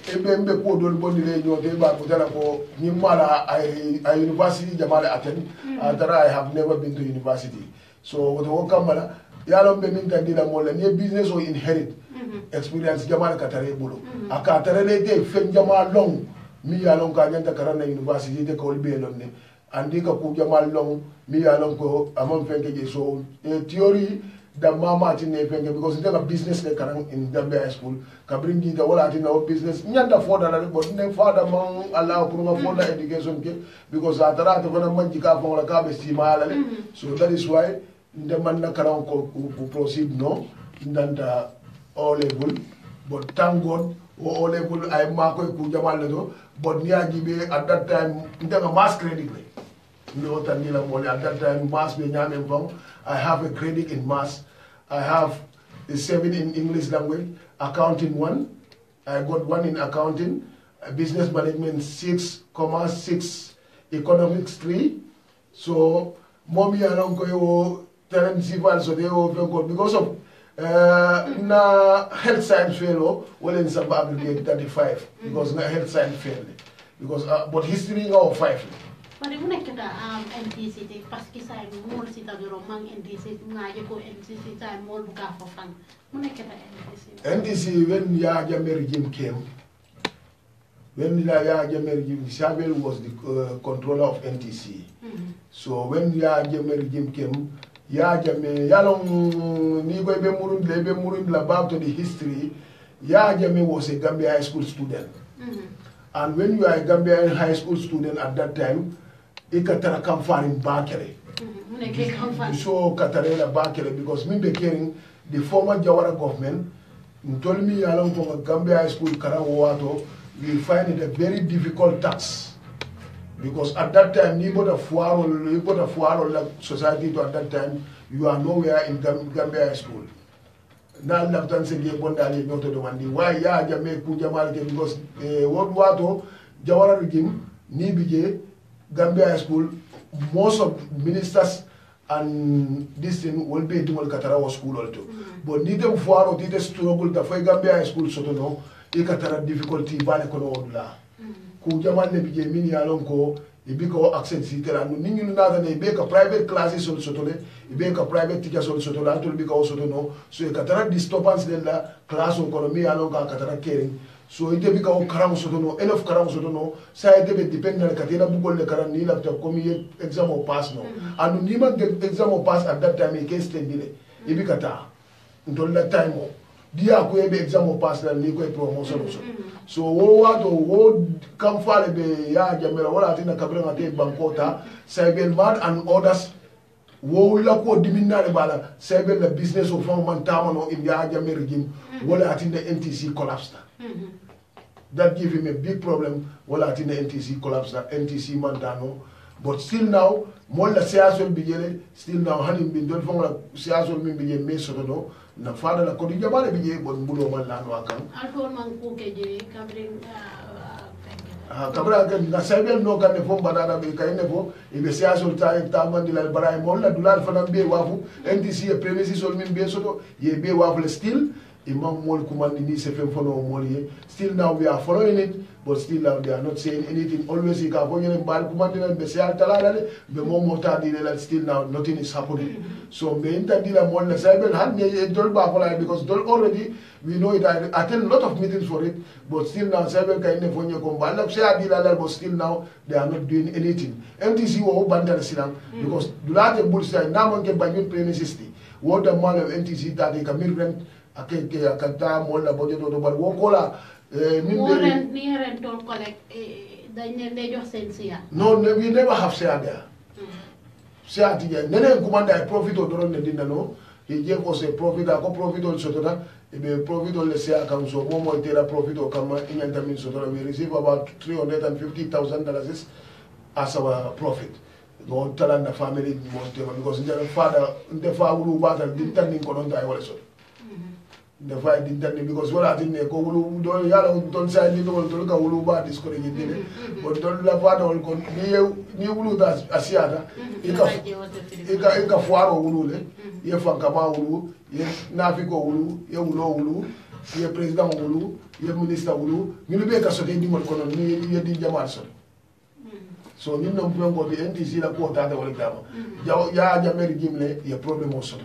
e be mbe ko dol bonni le nyote ba ko tala ko ni mala I university jamala attend I have never been to university so what wo kamala yalo be min tan dina molla ni business o inherit experience jamala katare bulu aka tare le te fen jama long mi yalon ka nyanta karana university de ko be lonne andi ka ku jamal long mi yalon ko amon fenke je so theory da mama tine fenke because it's a business le karan in Gambia school ka bring the wala tine business nyanda foda la but ne fada man Allah pour ma foda education ke because atara to fana manji ka fon la ka be sima la so that is why nde man na karan ko proceed no ndanda O level but thank God O level I mako ku jamal do but ni ajibe at that time ndanga mass credit le no tanila mo at that time mass be nyame fam I have a credit in mass I have a 7 in English language accounting 1 I got 1 in accounting business management 6 commerce 6 economics 3 so mommy along ko yo talent civil so they go because of na health science fellow well in some aggregate 35 because na health science fail because but history now 5 But if we kita NTC pas kisah mall sita dorong NTC ngaji ko NTC time mall buka fofan. Muna kita NTC. NTC when ya Jamer Jim came, when ya Jamer Jim, Sabel was the controller of NTC. So when ya Jamer Jim came, ya Jamer yalong ni ko be murun la back to the history. Ya Jamer was a Gambia high school student. And when you are a Gambia high school student at that time, ikatara kamfarin bakere. So katarela bakere because me be caring the former Jawara government told me along from Gambia high school Karawato we find it a very difficult task because at that time you put a fuaro like society to at that time you are nowhere in Gambia high school. Now laftan se ge bonda le noto do mandi why ya jame ku jamal ke because what wato Jawara regime ni bije Gambia high school most of ministers and this thing will be doing Katara school also. But neither for or did struggle the Fay Gambia school so no, Ikatara difficulty Banakono Odla. Kujaman Nebije Mini Alonko, Ibiko accent sitter and Ninu Nathan, a bake a private classes on Sotole, a bake a private teachers on Sotola to be also no, so a Katara disturbance then la class of economy alonga Katara caring. So ite bika o karam sotono, enough karam sotono, sa ite be depend na katena bugol le karam ni lapta komi exam or pass no. And nima exam or pass at that time e case tendile. Ibika ta. Until that time o. Dia ko ebe exam or pass na ni ko promotion so. So wo wato wo kam fale be ya jamera wala tina kabira ngate bankota, Saibel Mad and others wo la ko diminare bala Saibel the business of man tamano in ya jamera regime wala atinda NTC collapsed. That gave him a big problem. Well, I think the NTC collapsed, NTC Montano. But still now, more the sales will be still now, having been done from the sales will be made so no. Na father la kodi jabale biye bon bulo man la no akam. Alfon man ko keje kabring kabra ga na Saibel no kan ne fo badana be kay ne fo e be sales will ta mandi la bara mo la dulal fa be wafu NTC e premises sol min be soto ye be wafu still Imam Mol Kumandini Sefen Fono Molie. Still now we are following it, but still now they are not saying anything. Always you can go in Bal Kumandina Besial Talale, the Momota Dila, still now nothing is happening. So me interdila Mol Saibel had me a Dol Bafola because Dol already we know it. I attend a lot of meetings for it, but still now Saibel Kaine Fonyo Kumbala Dila, but still now they are not doing anything. MTC wo Bandar Silang because Dulate Bulsa Namanke Banyu premises. What the man of NTC that they can rent akata mola budget to bar wokola rent ni rent or collect they just sense no we never have share there share tiya nene kumanda profit or don't dinda no he gave us a profit ako profit also to that be profit on the share account so more tera profit or come in intermin so we receive about $350,000 as our profit no talanda family because the father will bata dintanding konon dai wala so the fight didn't because what I think they go don't yellow don't say you don't look at Uluba discourage it, but don't love what all con new Ulu that's Asiata, Ika Fuaro Ulule, ye Fankama Ulu, ye Nafiko Ulu, ye Ulo Ulu, ye President Ulu, ye Minister Ulu, you will be a certain economy, ye did Jamarson. So you know, the NTC la quota the Walikama. Ya Jamaican Gimle, your problem also.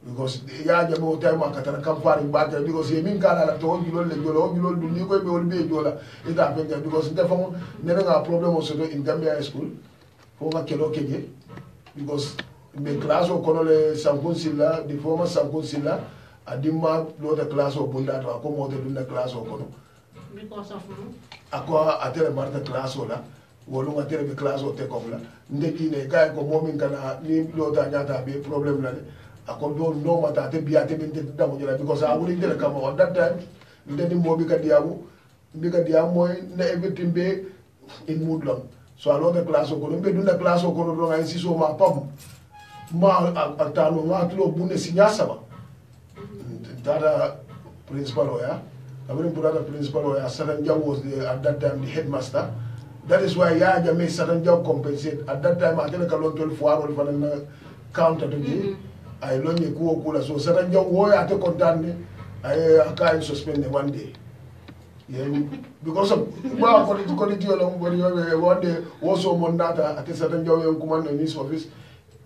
Because ya jamo time akatara kamfari bata because ye min kala la to gilo le gilo du ni ko be wol be jola ita penja because defo nena nga problem also in Gambia school fo ma kelo keje because me class o kono le sankun silla di former sankun silla adima lo the class o bunda to ko mo de dunda class o kono because of akwa atere marta class o la wolu atere be class o te ko la ndeki ne kay ko momin kana ni lo ta nyata be problem la ako do no mata te biate be ndeta mo jola because I wouldn't tell come at that time ndeti mo bi ka diamu moy na everything be in mood long so I know the class o kono be dunda class o kono do ngai siso ma pam ma atano ma tulo bunde sinyasa ba dada principal oya abin brother principal oya Saranjao was at that time the headmaster. That is why ya jame Saranjao compensate at that time I tell kalon 12 for all counter to I learned a cool cooler, so Saranjao war at a contand, I can't suspend 1 day. Yeah, because of well, quality along one day also Mondata at a Saranjao command in his office,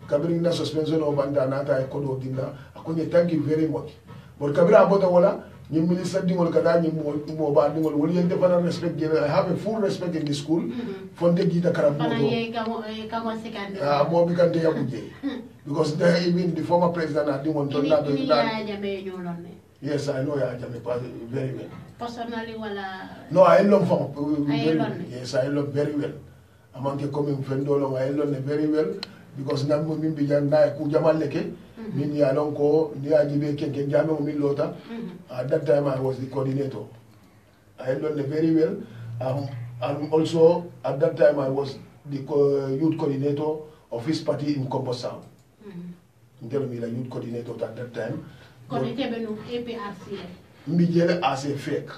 covering the suspension of Bandanata, I could dinner. I couldn't thank you very much. But Kabira Botawola, you minister Dingol Kadani more bad Dingol, will you never respect? I have a full respect in the school for the Gita Karabuto. More because they are because there even the former president I didn't want to yes, I know Yajame very well. Personally, no, I love him. Yes, I love very well. Among the coming friend, I love very well because Namu Mimbijan Kujamaleke, Mini Alonko, Niajibe Kenjano Milota. At that time, I was the coordinator. I learned very well. And also, at that time, I was the youth coordinator of his party in Composao. Tell me the youth coordinator at that time. Coordinator APRCF. Miguel as a fake.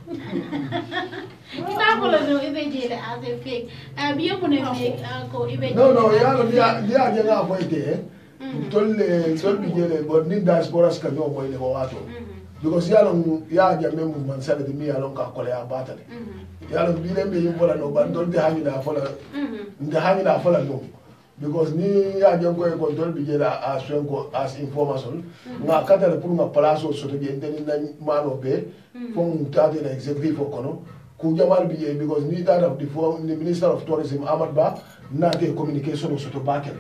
Kita follow no ibe jele as a fake biye mo ne fake ko ibe no ya nga ko ite tol bi jele but ni diaspora ska no mo ile wato because ya jamme mu man sala de mi yalon ka kole ya batale yalon bi lembe yimbola no ban tol de hanyina fola nda hanyina fola no because ni ya jam ko tol bi jele as ko as information nga katale pour nga place so to bi enteni na mano be fon tade na executive kono ku jamal bi because ni that of the minister of tourism Ahmad Ba na te communication so to bakel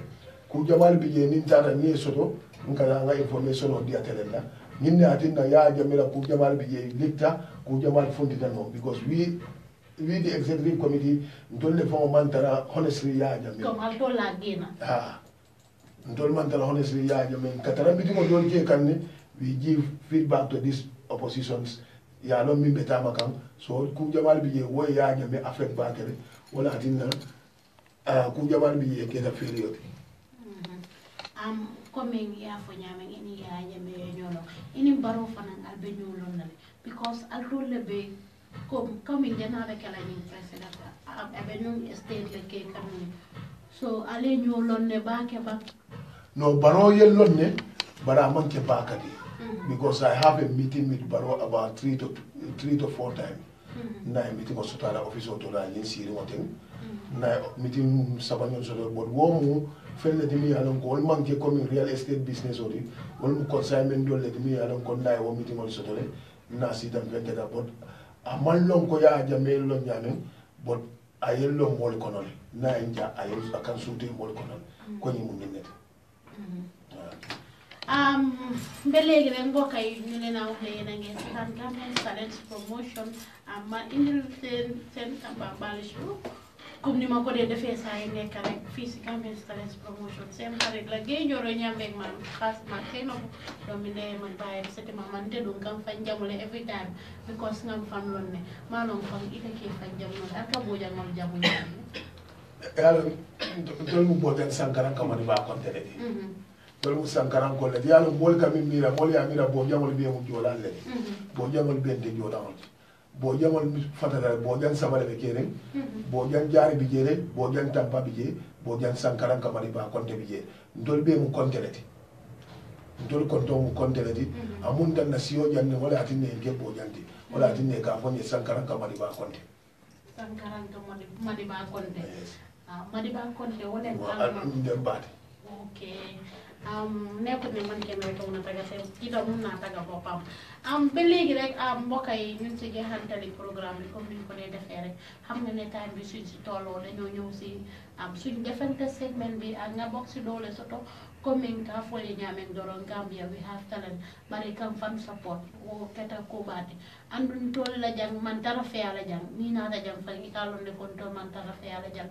ku jamal bi ni tara ni so to nga nga information o dia telenda ñinne atinna ya jamila ku jamal bi licta ku jamal fundita no because we the executive committee ndolle fo mantara honestly ya jamila comme alto la gena ndol mantara honestly ya jamila katara meeting o dol je kanne we give feedback to these oppositions ya lo min betama kan so ku jamal bi wo ya jamila affect bakere wala atinna ku jamal bi ke da feriyote coming ya fo nyame ini ya nyame nyolo ini baro fanan albe nyolo nale because alto lebe coming jana be kala ni president abe no state le ke kanuni so ale nyolo ne ba ke ba no baro yello ne bara manke bakadi because I have a meeting with baro about 3 to 4 times na meeting of sotala office of tola ni siri woten na meeting sabanyon so but wo mu felle dimi alon ko man ke comme real estate business ori wol mu consignment dolle dimi alon ko nay wo meeting on sotole na si tam fente da but amal lon ko ya jamel lon nyame but ayel lon mol konon na inja ayel akan suti mol konon ko ni mu nginnet ba léegi rek mbokk yi ñu leen a wax ne yéen a ngi seetaan Gambian Talents Promotion ma indil seen Tambambalu show comme ni ma ko dee defee saa yi nekk rek fii si Gambian Talents Promotion seen xarit la Gaye Njoro ñambeeg man xaas ma seen obu doomi ndey man bàyyi sete ma man te dum kam fan jamule every time because ngam fan lon ne malon fan ite ke fan jamule aka boja ngol jamu ñambe yalla tol mu bojan sankaran kamani ba kontere tol mu sankaran ko le yalla mol kam mira mol ya mira bo jamol be mu jolan le bo jamol be de jolan bo jamol fatata bo jan sabale be kere bo jan jari bi jere bo jan tampa bi je bo jan sankaran kamani ba konte bi je ndol be mu konteleti ndol konto mu konteleti amun tan na siyo janne wala atinne ke bo janti wala atinne ka fonye sankaran kamani ba konte sankaran kamani ba konte Madiba Konte wala ndembati okay nekkul ne man kenn rek na taga seen kita mun naa taga boppam ba léegi rek mbokk yi ñu ngi si jeexantali programme bi comme ni ñu ko dee defee rek xam nga ne time bi suñ si tolloo dañoo ñëw si suñ defante segment bi ak nga bokk si doole soto coming ka fole ñaamen doron Gambia we have talent bari kam fan support o keta ko baati andun tol la jang man tara fe ala jang ni na da jang fa italon de kon to man tara fe ala jang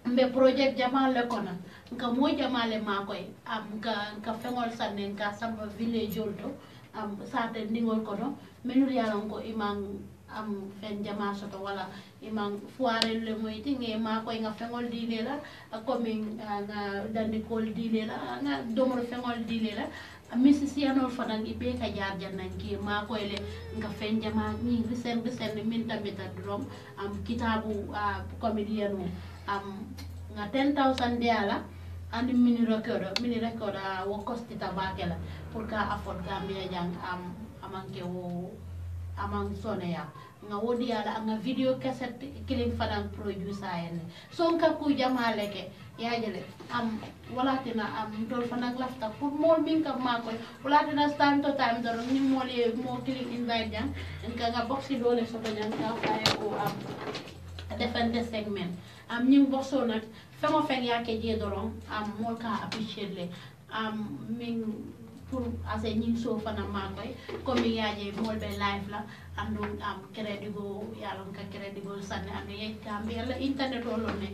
mbe project jamale kono nka mo jamale makoy nka fengol sanne nka samba village olto sate ndingol kono menul yalan ko imang fen jama soto wala imang foire le moyti nge makoy nga fengol dile la comme nga dandi kol dile la nga domro fengol dile la musicianol fanan ibe ka jaar jannan ki makoy le nga fen jama ni recent min tamita drom kitabu comedian nga 10,000 diala andi mini record wo costi tabakela pour ka afford Gambia jang amanke wo amang soneya nga wodi ala nga video cassette killing fadan producer ene so nka ku jamale ke yajele wala tina dol fanak lafta pour mol min ka makoy wala tina stand to time do ni mole mo killing invite jang nga boxi dole so ko jang ka faye ko defante segment ñing boxo nak fama feng yake je doron mol ka appreciate le min pour ase ñing so fana makoy comme yaaje mol be live la andu credigo yalon ka credigo sanne ande ye kambe la internet wala ne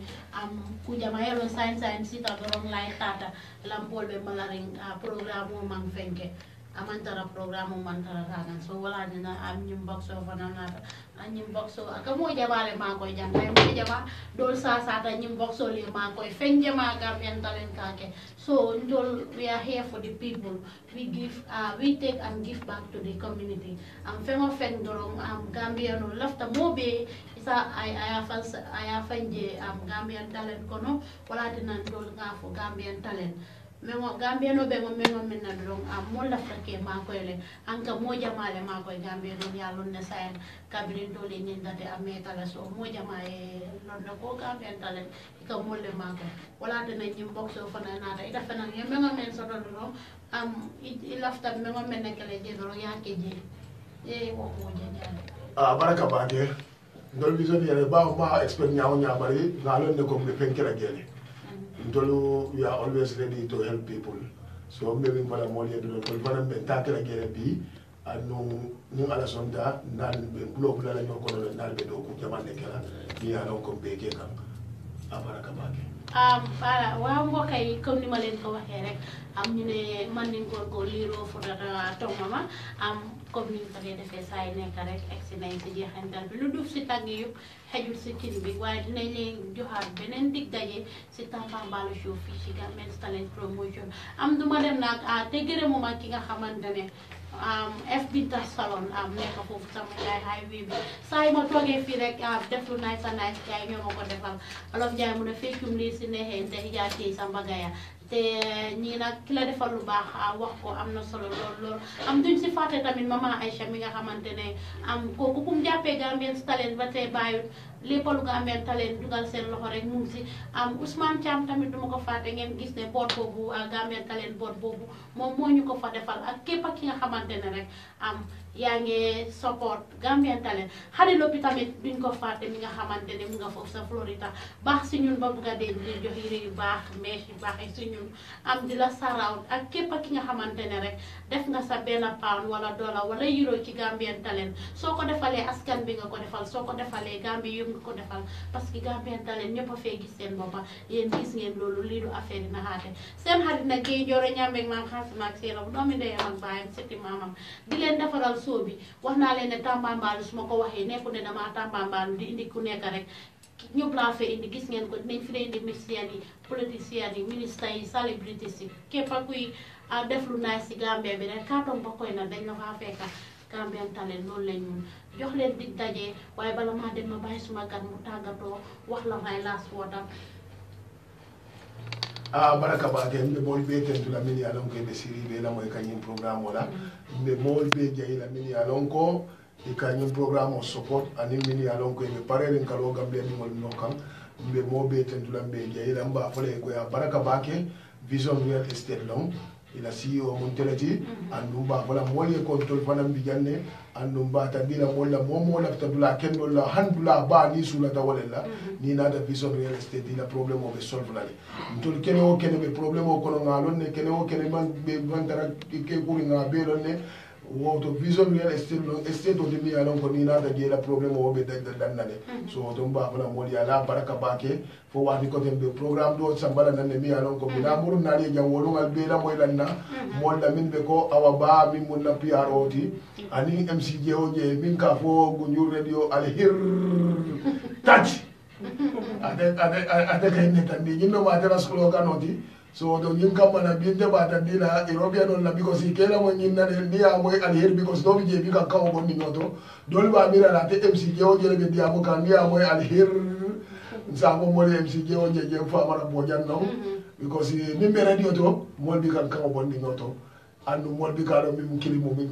ku jama yalo science sita doron lay tata lampol be malaring programme mo man fenke amantara programme mantara ragan so wala dina ñim boxo fana nata ñim boxo akamo jabale ma koy jang ay mo jaba dol sa ta ñim boxo li ma koy fenje ma Gambian Talent kake so ndol we are here for the people we take and give back to the community fengo feng dorong Gambia no lafta mobe sa aya fanje Gambian talent kono wala tinan dol ngafo Gambian talent mengo Gambian be mo mengo minna dong mo la fake ma ko ele anka mo jamale ma ko Gambian don yalon ne saen kabrin dole ni ndate ameta la so mo jamae non ko Gambian talent ka mo le ma ko wala tinan nyim box o fana nata ida fana mengo men so don no ilafta mengo men kele je do yake je wo mo je baraka bake ndol vision yele ba ma expert nyaaw nyaabari ngalon ne ko me penkera gele ndolu we are always ready to help people so maybe para mo le do ko fana be takela gele bi anu ñu ala sonda nan be blog la ñu ko do nan be do ko jamane kala ni ala ko be ke kam baraka bake para waaw mbokk yi comme ni ma leen ko waxee rek ñu ne man nañ ko liiroo fu dara tomama comme ni ko dee defee saa yi nekk rek egsi nañ si jeexantal bi lu duuf si tàgg yëpp xejul si kin bi waaye dinañ leen joxaat beneen dig daje si Tambambalu show fii si Gambian Talents Promotion duma dem nag te gërëmuma ki nga xamante ne F Binta Salon nekk foofu sama yaay highway bi saa yi ma toogee fii rek def lu nice and nice yaay ñoo ma ko defal Olof Njaay mu ne feccum lii si neexee te xijaatee sa mbagaya te ñii nag ki la defal lu baax wax ko am na solo lool duñ si fàtte tamit Mama Aïcha mi nga xamante ne kooku kum jàppee Gambian Talents ba tey bàyyut lépp lu Gambian Talents dugal seen loxo rek mu ngi si Ousmane Thiam tamit duma ko fàtte ngeen gis ne board boobu Gambian Talents board boobu moom moo ñu ko fa defal ak képp ki nga xamante ne rek yaa ngi support Gambian Talents xale loppi tamit duñ ko fàtte mi nga xamante ne mu nga foofu sa Florida baax si ñun ba bugg a dee di jox yére yu baax mees yu baax si ñun di la saraw ak képp ki nga xamante ne rek def nga sa benn pound wala dollar wala euro ci Gambian Talents soo ko defalee askan bi nga ko defal soo ko defalee Gambie yëpp nga ko defal parce que Gambian Talents ñëpp a fee gis seen boppa yéen gis ngeen loolu lii du affaire yi naxaate seen xarit nag Gaye Njoro ñambeeg maam xaasima ak seenam doomi ndeyam ak baayam seti maamam di leen defaral soo bi wax naa leen ne Tambambalu su ma ko waxee nekku ne dama Tambambalu di indi ku nekk rek ñëpp laa fee indi gis ngeen ko dinañ fi indi musiciens yi politiciens yi ministres yi célébrités yi képp kuy def lu naay si Gambie bi rek kaatoom ba koy na dañ la faa fekka Gambian Talents loolu lañ mun jox leen dig daje waaye bala maa dem ma bàyyi suma gan mu tàggatoo wax la may last word baraka bake mbe mol be tentula min ya lon ko be siri be la moy kanyim programme wala mbe mol be jeyla min ya lon ko e kanyim programme o support ani min ya lon ko be pareren kalo gambe mi mol no kan mbe mo be tentula be jeyla mba fole ko ya baraka bake vision real estate long ila CEO Monteleti andum ba wala moli control fanam bi janne andum ba tabila molla momo la tabula kendo la handula ba ni sula ta wala ni na da vision real estate ila problem o be solve la ntol kene o kene be problem o kono ngalon ne kene o kene man be bandara ke kuri nga be lon ne woto vision real estate long estate o demi alon ko ni na da gela problem o be dan nane so to ba wala moli ala baraka bake fo wadi ko tembe programme do sambala nan mi alon ko bina muru na le jam wolu ngal be la moy lanna mo la min be ko awa ba min mun na PRO ti ani MCJ o je min ka fo gunjur radio al hir touch ade kay ne tan ni no ma dara slogan oti so do nyin kamana binde ba tan dina European on la because kela mo nyin na ni ya moy al hir because do bi je bi ka kawo bonni noto dol ba mira la te MCJ o je le be dia mo kan ni ya moy al hir nsango mole MCJ o je fa mara bo janno because ni be radio to mol bi kan kawo bonni noto andu mol bi ka do min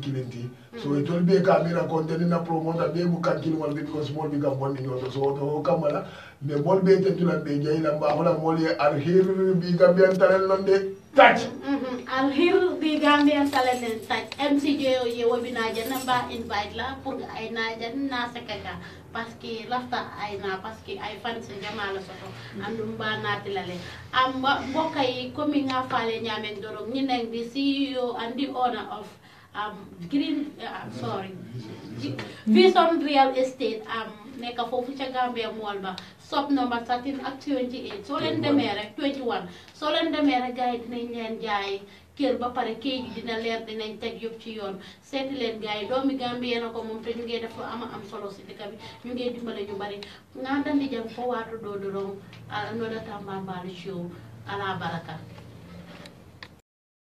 kilenti so e tol be ka mira kon den na promoter be bu kan kili mol bi because mol bi kan bonni noto so to kamala me mol be tentula be jeyla mba hola mol ye al hir bi Gambian Talents non de touch al hir bi Gambian Talents touch MCJ ye wobina janamba invite la pour ay na jan na sekaka parce que lafta ay na parce que ay fan se jamala soto andum ba natilale mbokka yi comme nga faale ñamen dorog ñi nek di CEO and the owner of Vision Real Estate nekk foofu ca Gambia Mall ba shop number 13 ak 28 soo leen demee rek 21 soo leen demee rek gars yi dinañ leen jaay kër ba pare kii gi dina leer dinañ teg yëpp ci yoon seeti leen gars yi doomi Gambie na ko moom te ñu ngi def lu am solo si dëkk bi ñu ngi dimbale ñu bari nga dandi jam fo waatu doo dorong another Tambambalu show ala baraka